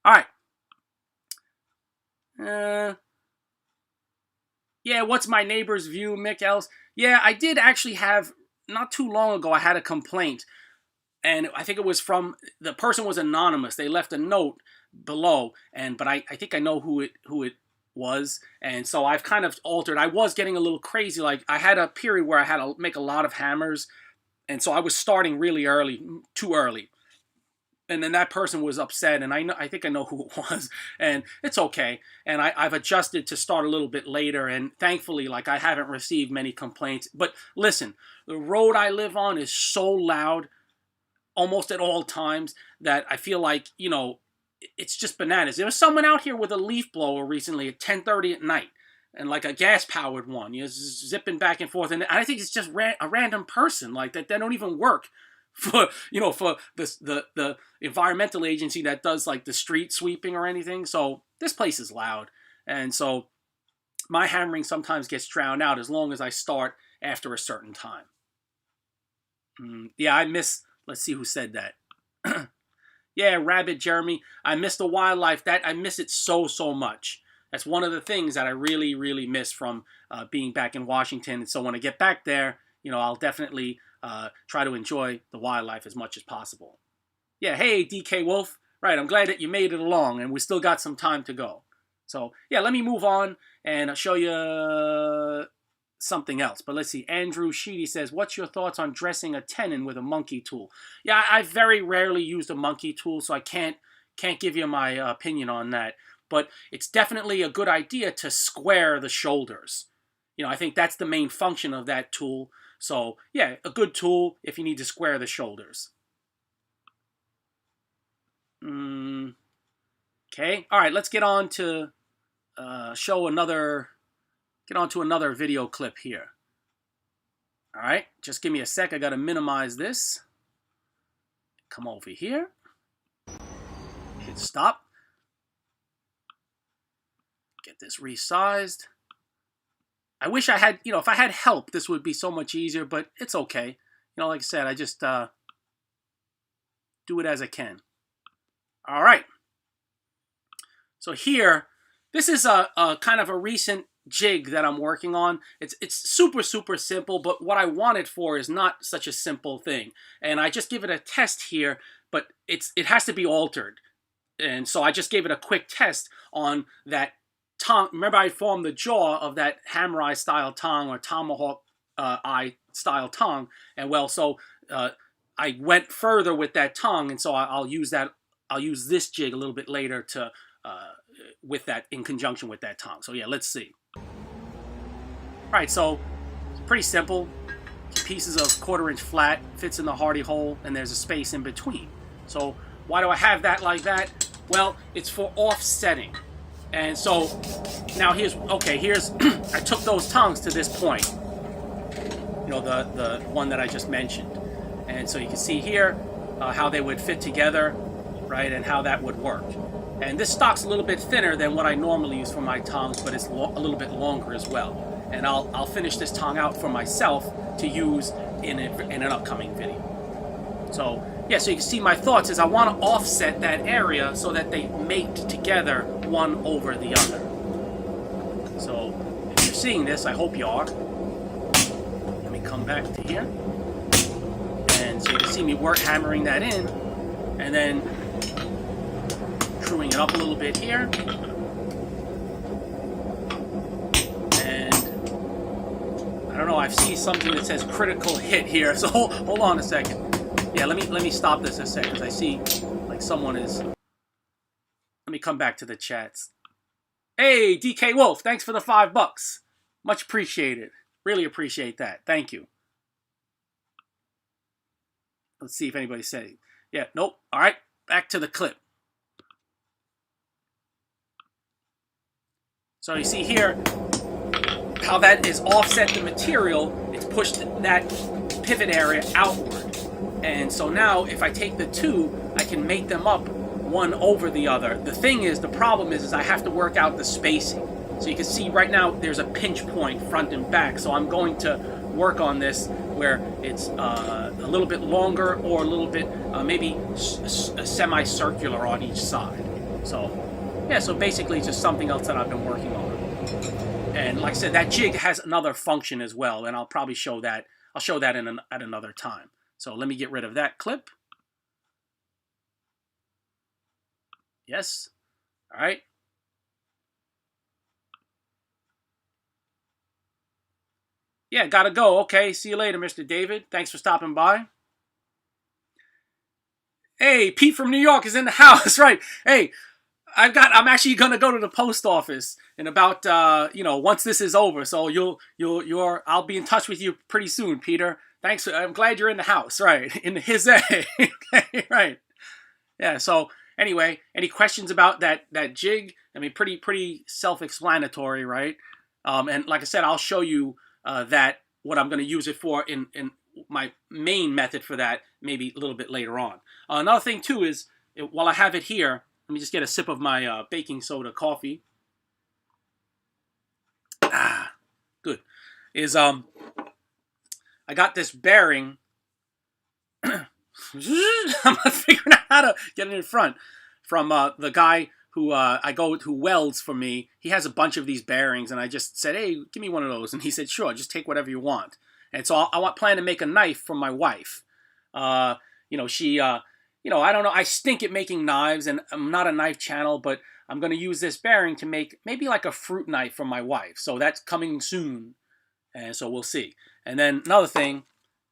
All right. Yeah, what's my neighbor's view, Mick Ellis? Yeah, I did actually have, not too long ago, I had a complaint. And I think it was from, the person was anonymous. They left a note below, but I think I know who it was. And so I've kind of altered. I was getting a little crazy. Like, I had a period where I had to make a lot of hammers. And so I was starting really early, too early. And then that person was upset, and I think I know who it was, and it's okay. And I've adjusted to start a little bit later, and thankfully, like, I haven't received many complaints. But listen, the road I live on is so loud almost at all times that I feel like, you know, it's just bananas. There was someone out here with a leaf blower recently at 10:30 at night, and like a gas-powered one, you know, zipping back and forth. And I think it's just a random person like that. They don't even work for, you know, for the environmental agency that does like the street sweeping or anything. So this place is loud, and so my hammering sometimes gets drowned out as long as I start after a certain time. Yeah, I miss. Let's see who said that. Yeah, Rabbit Jeremy. I miss the wildlife. That I miss it so much. That's one of the things that I really miss from being back in Washington. And so when I get back there, you know, I'll definitely try to enjoy the wildlife as much as possible. Yeah, hey, DK Wolf. Right, I'm glad that you made it along, and we still got some time to go. So, yeah, let me move on and show you something else. But let's see. Andrew Sheedy says, what's your thoughts on dressing a tenon with a monkey tool? Yeah, I very rarely used a monkey tool, so I can't give you my opinion on that. But it's definitely a good idea to square the shoulders. You know, I think that's the main function of that tool. So, yeah, a good tool if you need to square the shoulders. Okay, all right, let's get on to get on to another video clip here. All right, just give me a sec. I got to minimize this. Come over here. Hit stop. Get this resized. I wish I had, you know, if I had help, this would be so much easier, but it's okay. You know, like I said, I just do it as I can. All right. So here, this is a kind of a recent jig that I'm working on. It's super simple, but what I want it for is not such a simple thing. And I just give it a test here, but it has to be altered. And so I just gave it a quick test on that tong. Remember, I formed the jaw of that hammer eye style tong or tomahawk eye style tong. And well, so I went further with that tong, and so I'll use that. I'll use this jig a little bit later to with that in conjunction with that tong. So yeah, let's see. All right, so it's pretty simple. Pieces of 1/4 inch flat, fits in the hardy hole, and there's a space in between. So why do I have that like that? Well, it's for offsetting. And so now here's I took those tongs to this point. You know, the one that I just mentioned. And so you can see here how they would fit together, right, and how that would work. And this stock's a little bit thinner than what I normally use for my tongs, but it's a little bit longer as well. And I'll finish this tong out for myself to use in an upcoming video. So yeah, so you can see my thoughts is I want to offset that area so that they mate together one over the other. So if you're seeing this, I hope you are. Let me come back to here. And so you can see me hammering that in, and then screwing it up a little bit here. And I don't know, I see something that says critical hit here, so hold on a second. Yeah, let me stop this a second, because I see like someone is. Let me come back to the chats. Hey, DK Wolf, thanks for the $5. Much appreciated. Really appreciate that. Thank you. Let's see if anybody said it. Yeah, nope. All right, back to the clip. So you see here how that is offset the material. It's pushed that pivot area outward. And so now if I take the two, I can mate them up one over the other. The problem is I have to work out the spacing. So you can see right now there's a pinch point front and back. So I'm going to work on this where it's a little bit longer or a little bit maybe semicircular on each side. So yeah, so basically just something else that I've been working on. And like I said, that jig has another function as well, and I'll probably show that. I'll show that at another time. So let me get rid of that clip. Yes. All right. Yeah, gotta go. Okay, see you later, Mr. David. Thanks for stopping by. Hey, Pete from New York is in the house, right? Hey, I'm actually gonna go to the post office in about once this is over. So I'll be in touch with you pretty soon, Peter. Thanks. I'm glad you're in the house, right? In his A. Okay, right. Yeah. So anyway, any questions about that jig? I mean, pretty self-explanatory, right? And like I said, I'll show you that what I'm going to use it for in my main method for that maybe a little bit later on. Another thing too is while I have it here, let me just get a sip of my baking soda coffee. Ah, good. I got this bearing. I'm not figuring out how to get it in front from the guy who who welds for me. He has a bunch of these bearings, and I just said, "Hey, give me one of those." And he said, "Sure, just take whatever you want." And so I plan to make a knife for my wife. She, I don't know. I stink at making knives, and I'm not a knife channel, but I'm going to use this bearing to make maybe like a fruit knife for my wife. So that's coming soon, and so we'll see. And then another thing,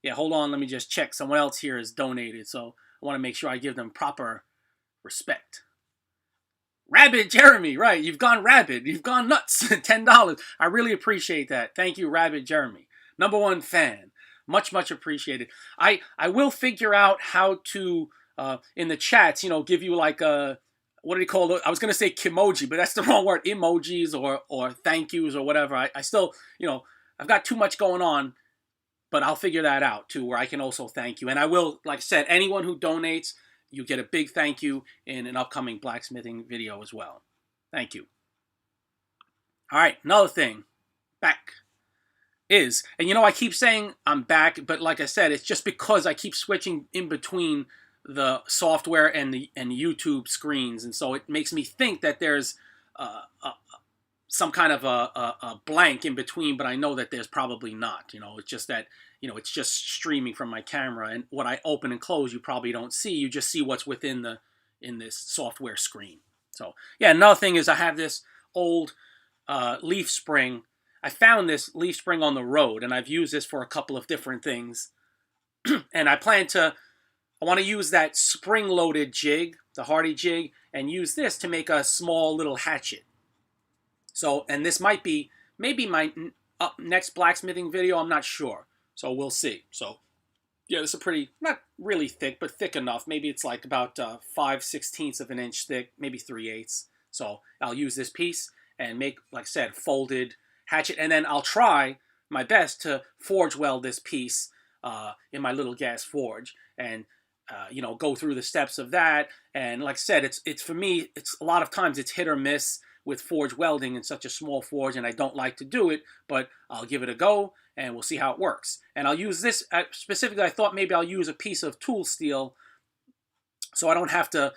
yeah, hold on. Let me just check. Someone else here has donated, so I want to make sure I give them proper respect. Rabid Jeremy, right? You've gone rabid. You've gone nuts. $10. I really appreciate that. Thank you, Rabid Jeremy. #1 fan. Much appreciated. I will figure out how to in the chats, give you like a, what do you call it? I was gonna say kimoji, but that's the wrong word. Emojis or thank yous or whatever. I still, I've got too much going on, but I'll figure that out too, where I can also thank you. And I will, like I said, anyone who donates, you get a big thank you in an upcoming blacksmithing video as well. Thank you. All right, another thing, back is, and I keep saying I'm back, but like I said, it's just because I keep switching in between the software and the YouTube screens, and so it makes me think that there's some kind of a blank in between, but I know that there's probably not. It's just that it's just streaming from my camera, and what I open and close you probably don't see. You just see what's within this software screen. So yeah, another thing is I have this old leaf spring. I found this leaf spring on the road, and I've used this for a couple of different things. And I want to use that spring-loaded jig, the Hardy jig, and use this to make a small little hatchet. So, and this might be maybe my next blacksmithing video, I'm not sure. So we'll see. So yeah, this is a pretty, not really thick, but thick enough. Maybe it's like about 5/16 of an inch thick, maybe 3/8. So I'll use this piece and make, like I said, folded hatchet, and then I'll try my best to forge weld this piece in my little gas forge, and go through the steps of that. And like I said, it's for me, it's a lot of times it's hit or miss with forge welding in such a small forge, and I don't like to do it, but I'll give it a go and we'll see how it works. And I'll use this specifically. I thought maybe I'll use a piece of tool steel so I don't have to,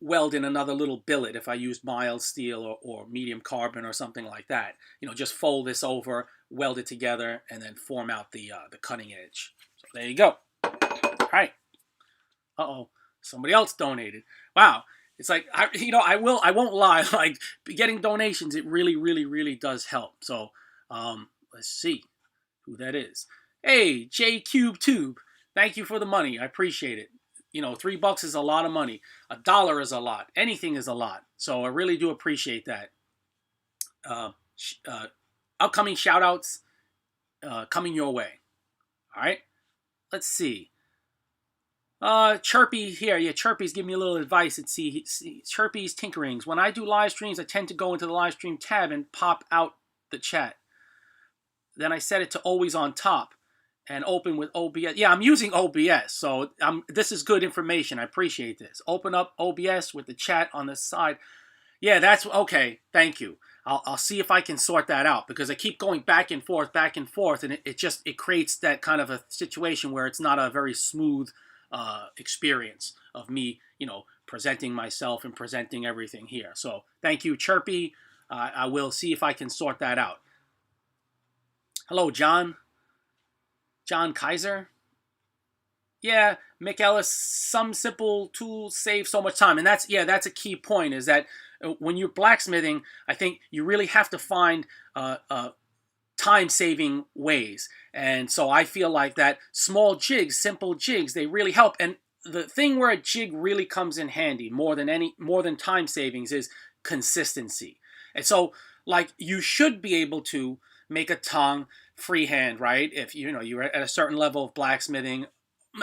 weld in another little billet if I used mild steel or medium carbon or something like that. Just fold this over, weld it together, and then form out the cutting edge. So there you go. All right. Uh-oh, somebody else donated. Wow. It's like, I won't lie, like getting donations, it really does help. So let's see who that is. Hey, J Cube Tube, thank you for the money. I appreciate it. $3 is a lot of money. $1 is a lot. Anything is a lot. So I really do appreciate that. Upcoming shout outs coming your way. All right. Let's see. Chirpy here. Yeah, Chirpy's giving me a little advice. Let's see. Chirpy's Tinkerings. When I do live streams, I tend to go into the live stream tab and pop out the chat. Then I set it to always on top and open with OBS. Yeah, I'm using OBS, so this is good information. I appreciate this. Open up OBS with the chat on the side. Yeah, that's okay. Thank you. I'll see if I can sort that out, because I keep going back and forth, and it creates that kind of a situation where it's not a very smooth experience of me, presenting myself and presenting everything here. So thank you, Chirpy. I will see if I can sort that out. Hello, John. John Kaiser. Yeah, Mick Ellis, some simple tools save so much time. And that's a key point, is that when you're blacksmithing, I think you really have to find time saving ways. And so I feel like that small jigs, simple jigs, they really help. And the thing where a jig really comes in handy more than time savings is consistency. And so, like, you should be able to make a tongue freehand, right? If you're at a certain level of blacksmithing.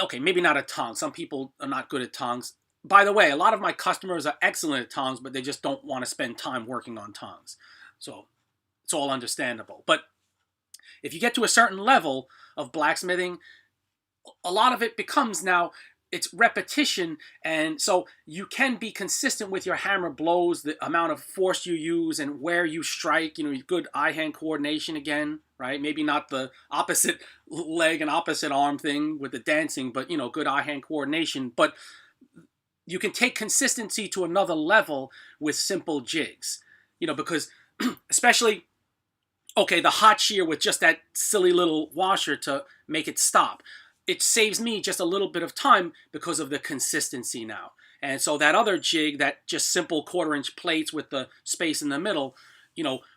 Okay, maybe not a tongue. Some people are not good at tongues. By the way, a lot of my customers are excellent at tongues, but they just don't want to spend time working on tongues. So it's all understandable. But if you get to a certain level of blacksmithing, a lot of it becomes now, it's repetition, and so you can be consistent with your hammer blows, the amount of force you use and where you strike, good eye-hand coordination again, right? Maybe not the opposite leg and opposite arm thing with the dancing, but good eye-hand coordination. But you can take consistency to another level with simple jigs, because especially, okay, the hot shear with just that silly little washer to make it stop, it saves me just a little bit of time because of the consistency now. And so that other jig, that just simple 1/4-inch plates with the space in the middle,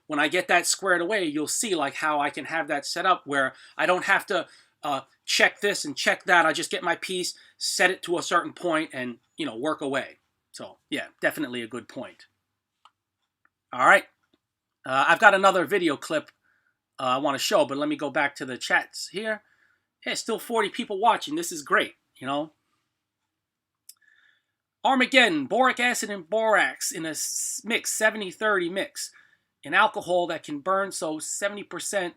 when I get that squared away, you'll see like how I can have that set up where I don't have to check this and check that. I just get my piece, set it to a certain point, and work away. So yeah, definitely a good point. All right, I've got another video clip I want to show, but let me go back to the chats here. Hey, still 40 people watching. This is great, Armageddon, boric acid and borax in a mix, 70-30 mix. An alcohol that can burn, so 70%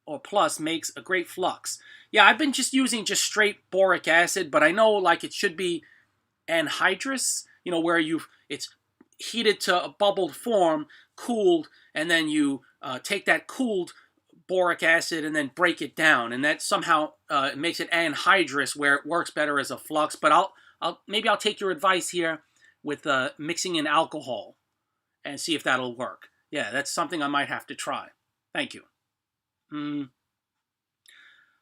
or plus makes a great flux. Yeah, I've been just using straight boric acid, but I know like it should be anhydrous, where it's heated to a bubbled form, cooled, and then you take that cooled boric acid and then break it down, and that somehow makes it anhydrous, where it works better as a flux. But maybe I'll take your advice here with mixing in alcohol and see if that'll work. Yeah, that's something I might have to try. Thank you.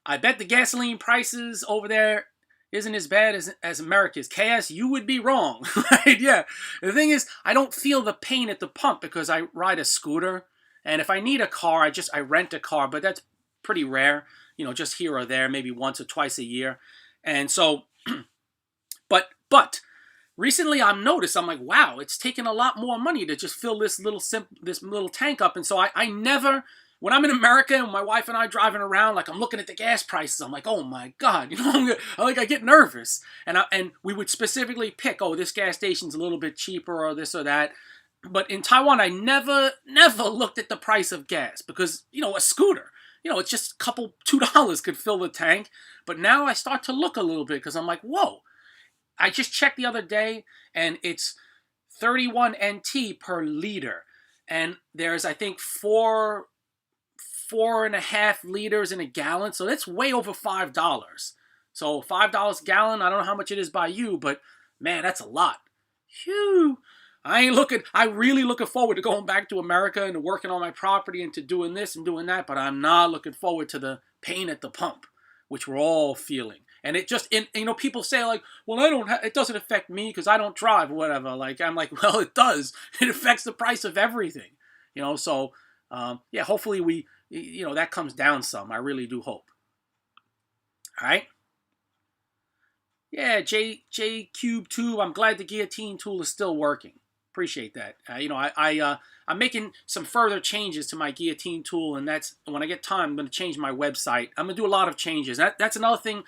I bet the gasoline prices over there isn't as bad as America's. KS, you would be wrong, right? Yeah. The thing is, I don't feel the pain at the pump because I ride a scooter. And if I need a car, I rent a car, but that's pretty rare, just here or there, maybe once or twice a year. And so, but recently I'm like, wow, it's taken a lot more money to just fill this little tank up. And so I never, when I'm in America and my wife and I driving around, like I'm looking at the gas prices, I'm like, oh my God, I get nervous. And we would specifically pick, oh, this gas station's a little bit cheaper or this or that. But in Taiwan, I never looked at the price of gas because, a scooter, it's just a couple, $2 could fill the tank. But now I start to look a little bit because I'm like, whoa, I just checked the other day and it's 31 NT per liter. And there's, I think, 4.5 liters in a gallon. So that's way over $5. So $5 a gallon, I don't know how much it is by you, but man, that's a lot. Phew. I really looking forward to going back to America and to working on my property and to doing this and doing that, but I'm not looking forward to the pain at the pump, which we're all feeling. And it just, people say like, well, it doesn't affect me because I don't drive or whatever. Like, I'm like, well, it does. It affects the price of everything, so, yeah, hopefully that comes down some. I really do hope. All right. Yeah, J Cube Tube, I'm glad the guillotine tool is still working. Appreciate that. I'm making some further changes to my guillotine tool, and that's when I get time. I'm going to change my website. I'm going to do a lot of changes. That's another thing.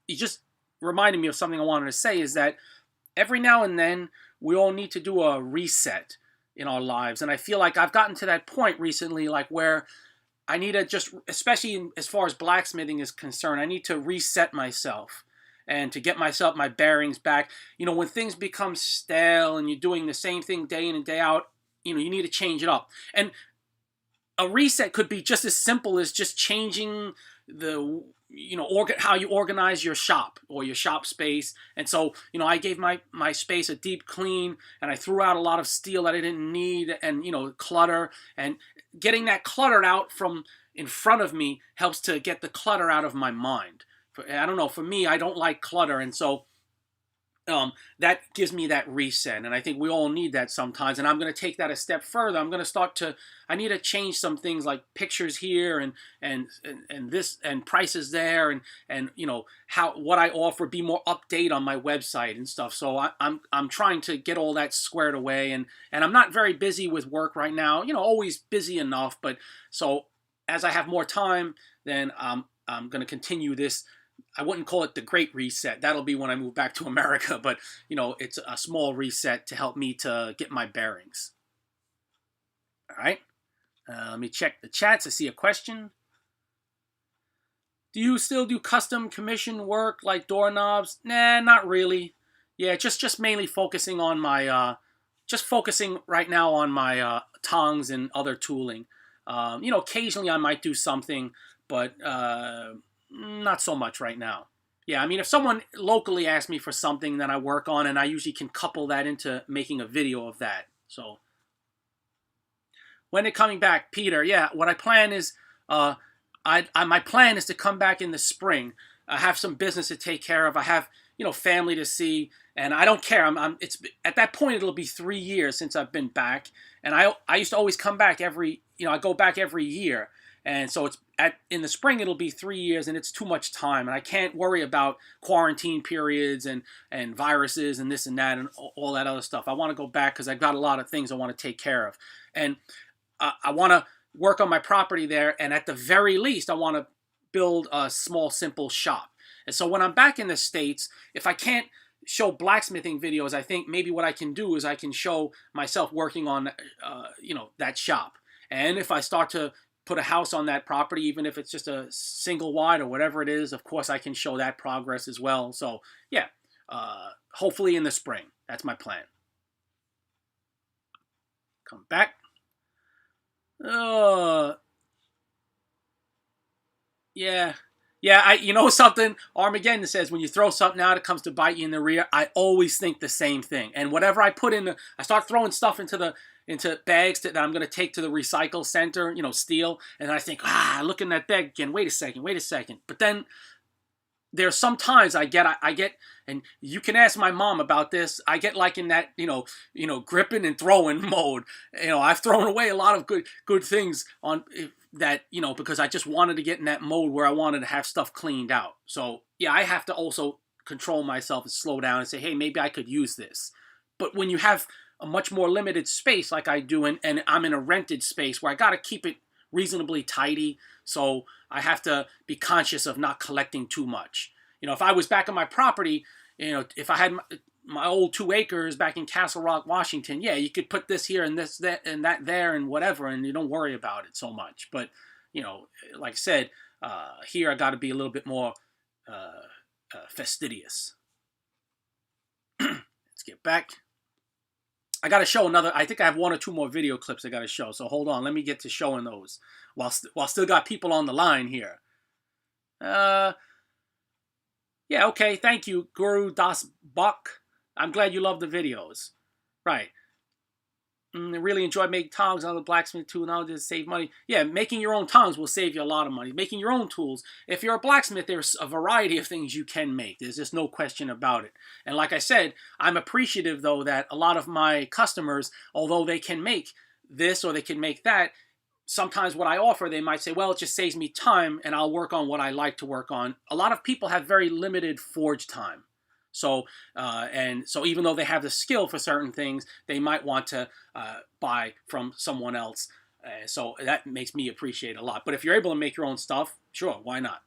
You just reminded me of something I wanted to say, is that every now and then we all need to do a reset in our lives, and I feel like I've gotten to that point recently, like where I need to just, especially as far as blacksmithing is concerned, I need to reset myself. And to get my bearings back. When things become stale and you're doing the same thing day in and day out, you need to change it up. And a reset could be just as simple as just changing the, how you organize your shop or your shop space. And so, I gave my space a deep clean, and I threw out a lot of steel that I didn't need and, clutter. And getting that cluttered out from, in front of me helps to get the clutter out of my mind. I don't know, for me, I don't like clutter, and so that gives me that reset, and I think we all need that sometimes. And I'm going to take that a step further. I'm going to I need to change some things like pictures here and this and prices there, and you know what I offer, be more update on my website and stuff. So I'm trying to get all that squared away, and I'm not very busy with work right now. You know, always busy enough, but so as I have more time, then I'm going to continue this. I wouldn't call it the great reset. That'll be when I move back to America. But, you know, it's a small reset to help me to get my bearings. All right. Let me check the chats. I see a question. Do you still do custom commission work like doorknobs? Nah, not really. Yeah, just mainly focusing on my, just focusing right now on my tongs and other tooling. You know, occasionally I might do something, but not so much right now. Yeah, I mean, if someone locally asks me for something that I work on, and I usually can couple that into making a video of that. So, when it coming back, Peter? Yeah, what I plan is, my plan is to come back in the spring. I have some business to take care of. I have, you know, family to see, and I don't care. It's at that point it'll be 3 years since I've been back, and I used to always come back every, you know, I go back every year. And so in the spring it'll be 3 years, and it's too much time, and I can't worry about quarantine periods and viruses and this and that and all that other stuff. I want to go back because I've got a lot of things I want to take care of, and I want to work on my property there, and at the very least I want to build a small simple shop. And so when I'm back in the States, if I can't show blacksmithing videos, I think maybe what I can do is I can show myself working on you know, that shop. And if I start to put a house on that property, even if it's just a single wide or whatever it is, of course I can show that progress as well. So yeah, hopefully in the spring. That's my plan. Come back. Yeah. Yeah, you know something? Armageddon says when you throw something out, it comes to bite you in the rear. I always think the same thing. And whatever I put in, I start throwing stuff into bags that I'm going to take to the recycle center, you know, steel. And I think, looking at that bag again, wait a second. But then there's sometimes I get, and you can ask my mom about this, I get like in that, you know, gripping and throwing mode. You know, I've thrown away a lot of good things on that, you know, because I just wanted to get in that mode where I wanted to have stuff cleaned out. So yeah, I have to also control myself and slow down and say, hey, maybe I could use this. But when you have a much more limited space like I do, and I'm in a rented space where I got to keep it reasonably tidy, so I have to be conscious of not collecting too much. You know, if I was back on my property, you know, if I had my old 2 acres back in Castle Rock, Washington, yeah, you could put this here and this, that, and that there and whatever, and you don't worry about it so much. But, you know, like I said, here I got to be a little bit more fastidious. Let's get back. I got to show another. I think I have 1 or 2 more video clips I got to show. So hold on. Let me get to showing those while still got people on the line here. Yeah, okay. Thank you, Guru Das Bak. I'm glad you love the videos. Right. I really enjoy making tongs on the blacksmith tool. Now just save money. Yeah, making your own tongs will save you a lot of money. Making your own tools. If you're a blacksmith, there's a variety of things you can make. There's just no question about it. And like I said, I'm appreciative, though, that a lot of my customers, although they can make this or they can make that, sometimes what I offer, they might say, well, it just saves me time and I'll work on what I like to work on. A lot of people have very limited forge time. So, and so even though they have the skill for certain things, they might want to buy from someone else. So that makes me appreciate it a lot. But if you're able to make your own stuff, sure, why not?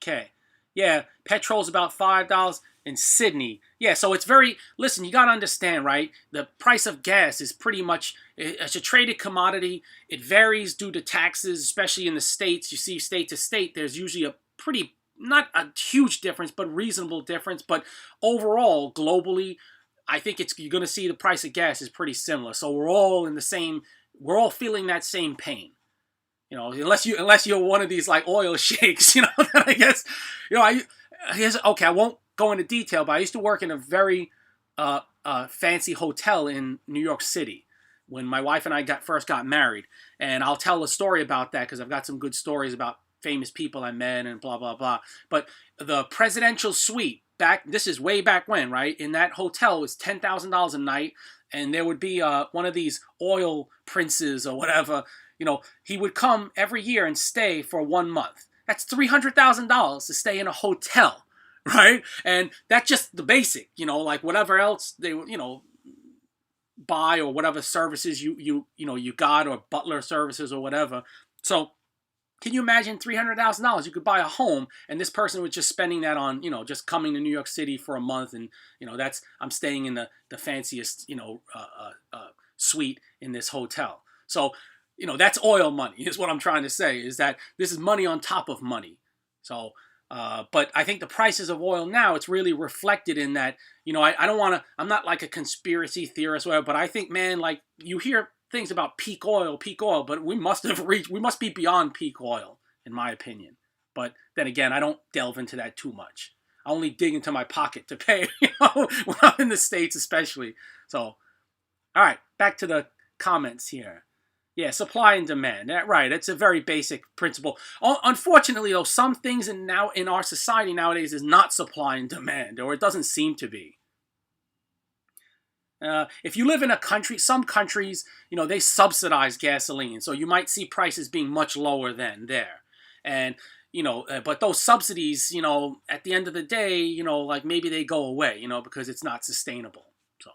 Okay. Yeah, petrol's about $5 in Sydney. Yeah, so it's very, listen, you got to understand, right? The price of gas is pretty much, it's a traded commodity. It varies due to taxes, especially in the States. You see state to state, there's usually a pretty, not a huge difference, but reasonable difference. But overall, globally, I think you're going to see the price of gas is pretty similar. So we're all we're all feeling that same pain. You know, unless you're one of these like oil sheiks, you know, I guess, you know, okay, I won't go into detail, but I used to work in a very fancy hotel in New York City. when my wife and I first got married. And I'll tell a story about that because I've got some good stories about famous people I met and blah, blah, blah. But the presidential suite, this is way back when, right? In that hotel was $10,000 a night. And there would be one of these oil princes or whatever. He would come every year and stay for 1 month. That's $300,000 to stay in a hotel, right? And that's just the basic, like whatever else they, buy or whatever services you got, or butler services or whatever. So can you imagine $300,000? You could buy a home, and this person was just spending that on, just coming to New York City for a month, and I'm staying in the fanciest, suite in this hotel. So, that's oil money, is what I'm trying to say, is that this is money on top of money. So, but I think the prices of oil now, it's really reflected in that, I don't want to, I'm not like a conspiracy theorist or whatever, but I think, man, like you hear things about peak oil, but we must be beyond peak oil, in my opinion. But then again, I don't delve into that too much. I only dig into my pocket to pay, when I'm in the States especially. So, all right, back to the comments here. Yeah, supply and demand. Right, it's a very basic principle. Unfortunately, though, some things in our society nowadays is not supply and demand, or it doesn't seem to be. If you live in a country, some countries, they subsidize gasoline, so you might see prices being much lower than there. And, but those subsidies, at the end of the day, like maybe they go away, because it's not sustainable. So,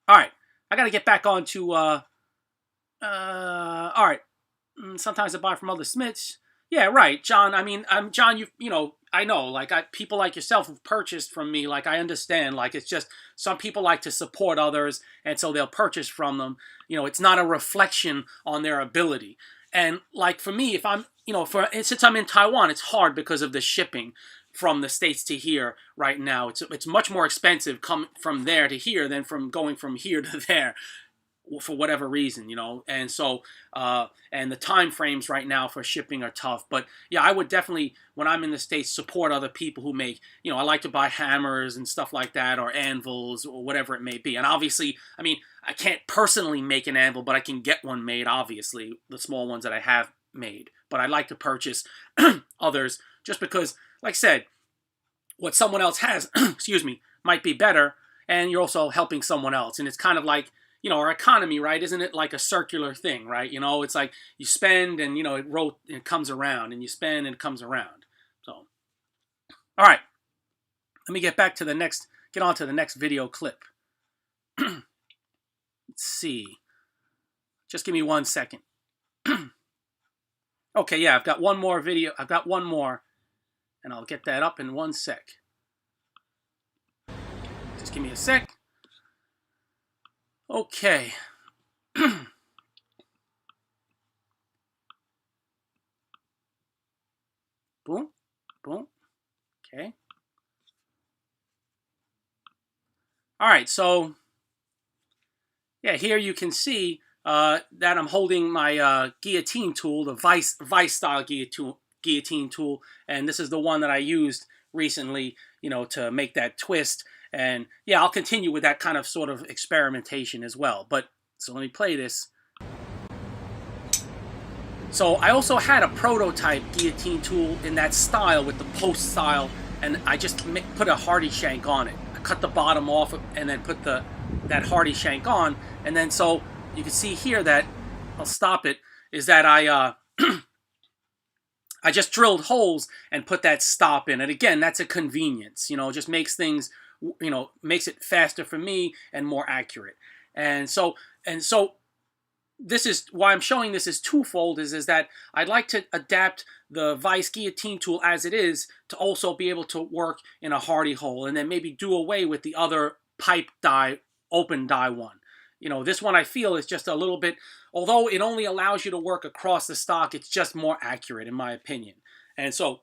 all right, I got to get back on to, all right, sometimes I buy from other smiths. Yeah, right, John. I mean, John, I know, like, people like yourself who've purchased from me, like, I understand, like, it's just, some people like to support others, and so they'll purchase from them. It's not a reflection on their ability. And, like, for me, if I'm, since I'm in Taiwan, it's hard because of the shipping from the States to here right now. It's much more expensive come from there to here than from going from here to there, for whatever reason, and so, and the time frames right now for shipping are tough. But yeah, I would definitely, when I'm in the States, support other people who make, I like to buy hammers and stuff like that, or anvils, or whatever it may be. And obviously, I mean, I can't personally make an anvil, but I can get one made, obviously, the small ones that I have made. But I like to purchase others, just because, like I said, what someone else has, excuse me, might be better, and you're also helping someone else. And it's kind of like, our economy, right? Isn't it like a circular thing, right? It's like you spend and, it comes around, and you spend and it comes around. So, all right, let me get on to the next video clip. Let's see. Just give me 1 second. Okay, yeah, I've got one more video. I've got one more, and I'll get that up in 1 sec. Just give me a sec. Okay. Boom, boom. Okay. All right, so yeah, here you can see that I'm holding my guillotine tool, the vice style guillotine tool, and this is the one that I used recently, to make that twist. And yeah, I'll continue with that kind of sort of experimentation as well. But so let me play this. So I also had a prototype guillotine tool in that style with the post style, and I just put a hardy shank on it. I cut the bottom off and then put that hardy shank on, and then so you can see here that, I'll stop it, is that I I just drilled holes and put that stop in. And again, that's a convenience, just makes things, makes it faster for me and more accurate. And so this is why I'm showing this is twofold, is that I'd like to adapt the vice guillotine tool as it is to also be able to work in a hardy hole, and then maybe do away with the other pipe die, open die one. This one I feel is just a little bit, although it only allows you to work across the stock, it's just more accurate in my opinion. And so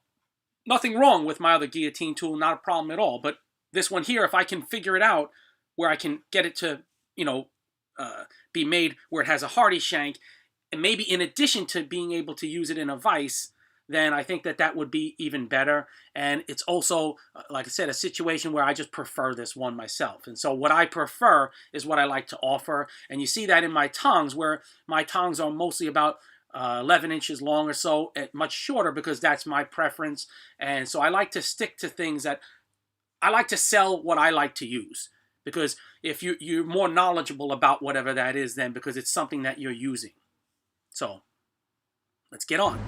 nothing wrong with my other guillotine tool, not a problem at all. But this one here, if I can figure it out where I can get it to, be made where it has a hardy shank, and maybe in addition to being able to use it in a vise, then I think that that would be even better. And it's also, like I said, a situation where I just prefer this one myself. And so what I prefer is what I like to offer. And you see that in my tongs, where my tongs are mostly about 11 inches long or so, much shorter, because that's my preference. And so I like to stick to things that I like to sell what I like to use. Because if you're more knowledgeable about whatever that is, then because it's something that you're using. So let's get on.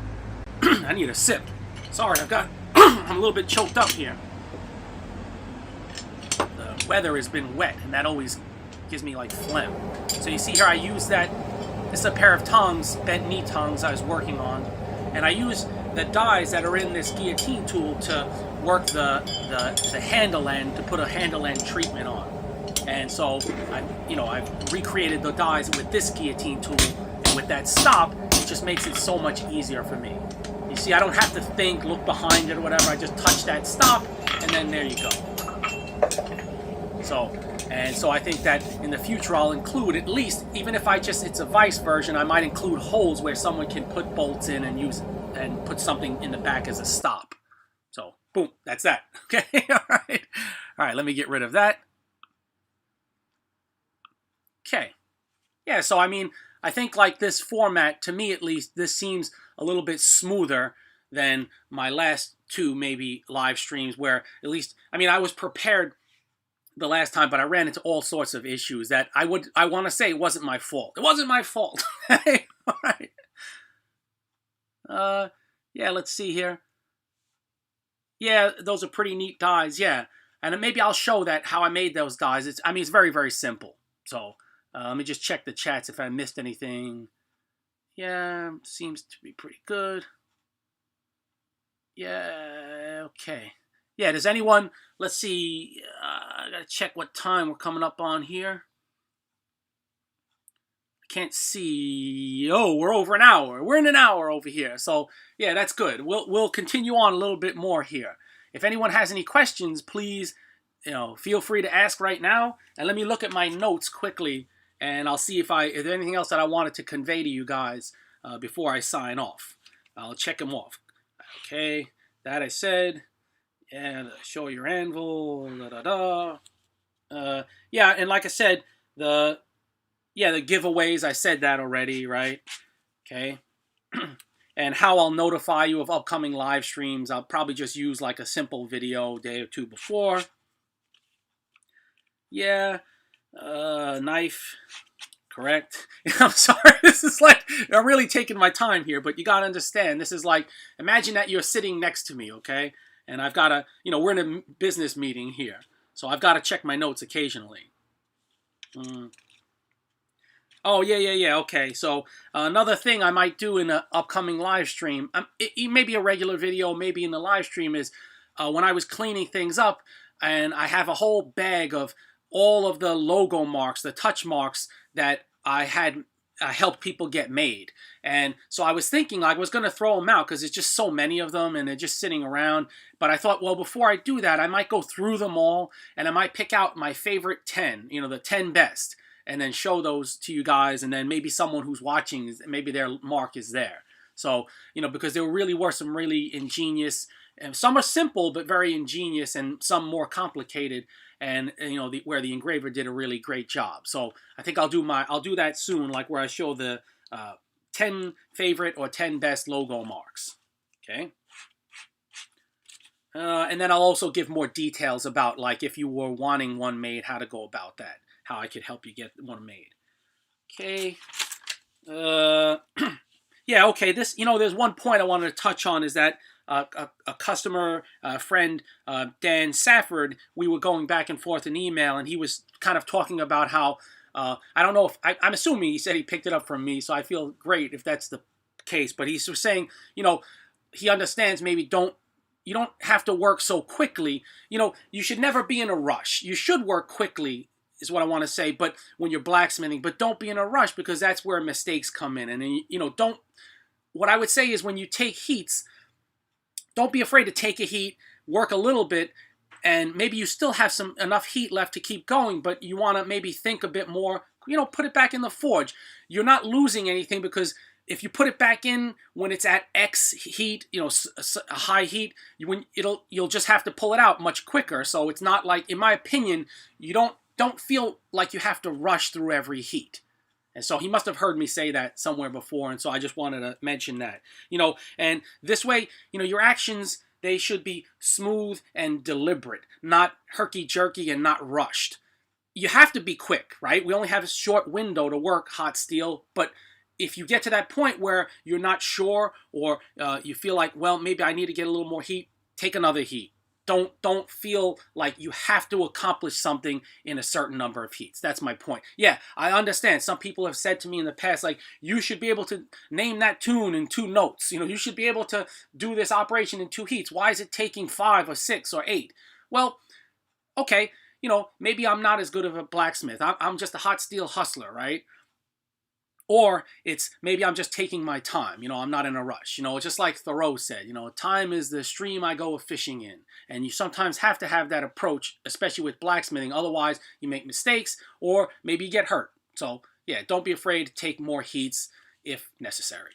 I need a sip. Sorry, I'm a little bit choked up here. The weather has been wet, and that always gives me like phlegm. So you see here, I use that. This is a pair of tongs, bent knee tongs I was working on, and I use the dies that are in this guillotine tool to work the handle end, to put a handle end treatment on. And so I've recreated the dies with this guillotine tool, and with that stop, it just makes it so much easier for me. You see, I don't have to think, look behind it or whatever. I just touch that stop, and then there you go. So I think that in the future I'll include, at least, even if it's a vice version, I might include holes where someone can put bolts in and use and put something in the back as a stop. So boom, that's that. Okay, all right. Let me get rid of that. Okay, yeah. So I mean, I think like this format, to me at least, this seems a little bit smoother than my last two maybe live streams, where at least, I mean, I was prepared the last time, but I ran into all sorts of issues that I want to say it wasn't my fault. It wasn't my fault. All right. Yeah, let's see here. Yeah, those are pretty neat dies. Yeah, and maybe I'll show that how I made those dies. It's very, very simple. So let me just check the chats if I missed anything. Yeah, seems to be pretty good. Yeah, okay. Yeah, does anyone, let's see, I gotta check what time we're coming up on here. I can't see. Oh, we're over an hour. We're in an hour over here. So yeah, that's good. We'll continue on a little bit more here. If anyone has any questions, please, feel free to ask right now. And let me look at my notes quickly, and I'll see if there's anything else that I wanted to convey to you guys before I sign off. I'll check them off. Okay, that I said. And show your anvil. Yeah, and like I said, the giveaways, I said that already, right? Okay. And how I'll notify you of upcoming live streams, I'll probably just use like a simple video a day or two before. Yeah. Knife. Correct. I'm sorry. This is like, I'm really taking my time here, but you got to understand, this is like, imagine that you're sitting next to me, okay? And I've got to, we're in a business meeting here. So I've got to check my notes occasionally. Oh, yeah. Okay. So another thing I might do in an upcoming live stream, it may be a regular video, maybe in the live stream, is when I was cleaning things up, and I have a whole bag of all of the logo marks, the touch marks that I had helped people get made. And so I was thinking I was going to throw them out because there's just so many of them and they're just sitting around. But I thought, well, before I do that, I might go through them all and I might pick out my favorite 10, the 10 best, and then show those to you guys. And then maybe someone who's watching, maybe their mark is there. So, because there really were some really ingenious, and some are simple but very ingenious, and some more complicated, and where the engraver did a really great job. So I think I'll do that soon, like where I show the 10 favorite or 10 best logo marks. Okay. And then I'll also give more details about, like, if you were wanting one made, how to go about that, how I could help you get one made. Okay. Yeah. Okay. This, there's one point I wanted to touch on, is that a customer friend, Dan Safford, we were going back and forth in email, and he was kind of talking about how, I don't know if, I'm assuming he said he picked it up from me, so I feel great if that's the case, but he's saying, he understands maybe you don't have to work so quickly. You should never be in a rush. You should work quickly, is what I want to say, but when you're blacksmithing, but don't be in a rush, because that's where mistakes come in. And, what I would say is, when you take heats, don't be afraid to take a heat, work a little bit, and maybe you still have enough heat left to keep going, but you want to maybe think a bit more, put it back in the forge. You're not losing anything, because if you put it back in when it's at X heat, you know, a high heat, you'll just have to pull it out much quicker. So it's not like, in my opinion, you don't feel like you have to rush through every heat. And so he must have heard me say that somewhere before, and so I just wanted to mention that. You know, and this way, you know, your actions, they should be smooth and deliberate, not herky-jerky and not rushed. You have to be quick, right? We only have a short window to work hot steel, but if you get to that point where you're not sure, or you feel like, well, maybe I need to get a little more heat, take another heat. Don't feel like you have to accomplish something in a certain number of heats. That's my point. Yeah, I understand. Some people have said to me in the past, like, you should be able to name that tune in 2 notes. You know, you should be able to do this operation in 2 heats. Why is it taking 5 or 6 or 8? Well, okay, you know, maybe I'm not as good of a blacksmith. I'm just a hot steel hustler, right? Or it's maybe I'm just taking my time, you know, I'm not in a rush. You know, just like Thoreau said, you know, time is the stream I go fishing in. And you sometimes have to have that approach, especially with blacksmithing. Otherwise, you make mistakes or maybe you get hurt. So, yeah, don't be afraid to take more heats if necessary.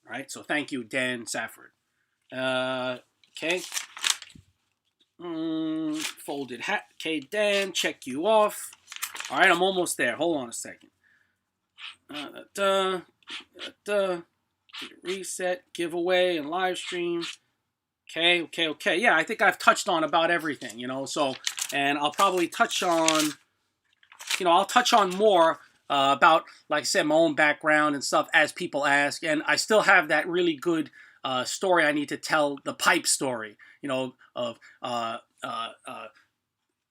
All right, so thank you, Dan Safford. Okay. Folded hat. Okay, Dan, check you off. All right, I'm almost there. Hold on a second. Reset, giveaway, and live stream. Okay. Yeah, I think I've touched on about everything, you know. So, and I'll probably touch on, you know, I'll touch on more about, like I said, my own background and stuff as people ask. And I still have that really good story I need to tell, the pipe story, you know, of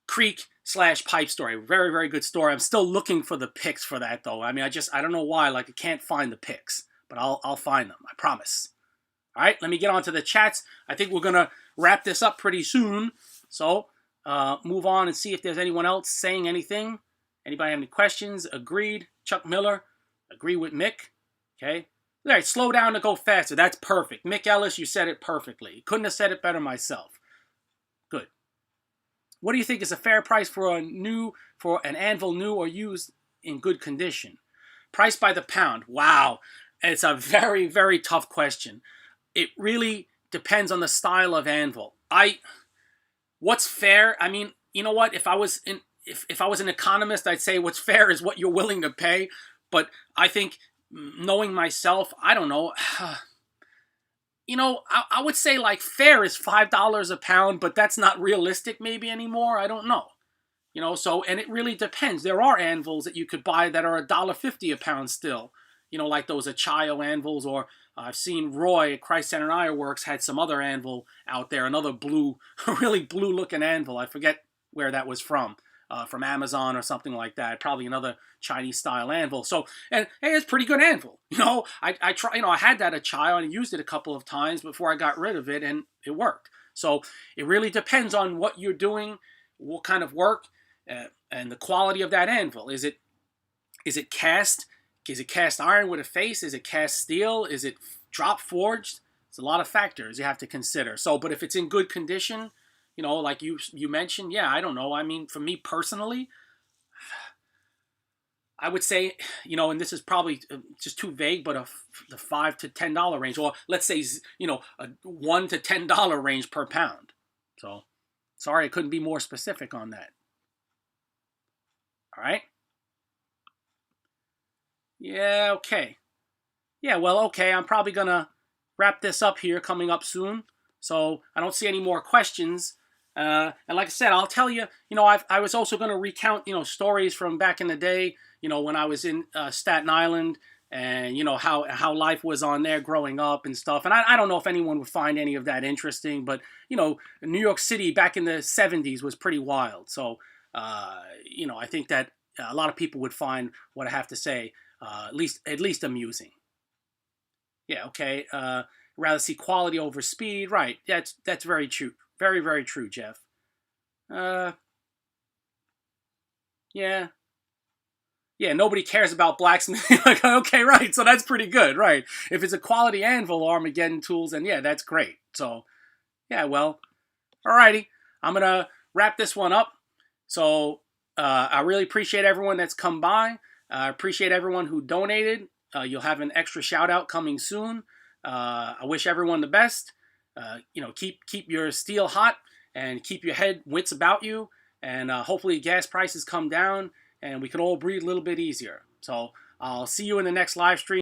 creek/pipe story. Very, very good story. I'm still looking for the pics for that, though. I mean, I don't know why, like, I can't find the pics, but I'll find them, I promise. All right, let me get on to the chats. I think we're gonna wrap this up pretty soon, so move on and see if there's anyone else saying anything. Anybody have any questions? Agreed. Chuck Miller, agree with Mick. Okay, all right, slow down to go faster. That's perfect. Mick Ellis, you said it perfectly. Couldn't have said it better myself. Good. What do you think is a fair price for an anvil, new or used in good condition? Price by the pound. Wow. It's a very, very tough question. It really depends on the style of anvil. What's fair? I mean, you know what? If I was an economist, I'd say what's fair is what you're willing to pay. But I think, knowing myself, I don't know. You know, I would say like fair is $5 a pound, but that's not realistic maybe anymore. I don't know. You know, so, and it really depends. There are anvils that you could buy that are $1.50 a pound still. You know, like those Achaio anvils, or I've seen Roy at Christ Center Ironworks had some other anvil out there, another blue, really blue looking anvil. I forget where that was from Amazon or something like that. Probably another Chinese style anvil. So, and hey, it's pretty good anvil. You know, I try, you know, I had that Achaio and I used it a couple of times before I got rid of it, and it worked. So it really depends on what you're doing, what kind of work, and the quality of that anvil. Is it cast? Is it cast iron with a face? Is it cast steel? Is it drop forged? There's a lot of factors you have to consider. So, but if it's in good condition, you know, like you mentioned, yeah, I don't know. I mean, for me personally, I would say, you know, and this is probably just too vague, but the $5 to $10 range, or let's say, you know, a $1 to $10 range per pound. So, sorry, I couldn't be more specific on that. All right. Yeah, okay. Yeah, well, okay, I'm probably going to wrap this up here, coming up soon. So I don't see any more questions. And like I said, I'll tell you, you know, I was also going to recount, you know, stories from back in the day, you know, when I was in Staten Island, and, you know, how life was on there growing up and stuff. And I don't know if anyone would find any of that interesting, but, you know, New York City back in the 70s was pretty wild. So, you know, I think that a lot of people would find what I have to say at least amusing. Yeah, okay. Rather see quality over speed. Right. That's very true. Very, very true, Jeff. Yeah. Yeah, nobody cares about blacksmithing. Like, okay, right. So that's pretty good, right? If it's a quality anvil, Armageddon tools, then yeah, that's great. So, yeah, well, alrighty. I'm going to wrap this one up. So, I really appreciate everyone that's come by. I appreciate everyone who donated. you'll have an extra shout out coming soon. I wish everyone the best. Keep your steel hot and keep your head wits about you. And hopefully gas prices come down and we can all breathe a little bit easier. So I'll see you in the next live stream.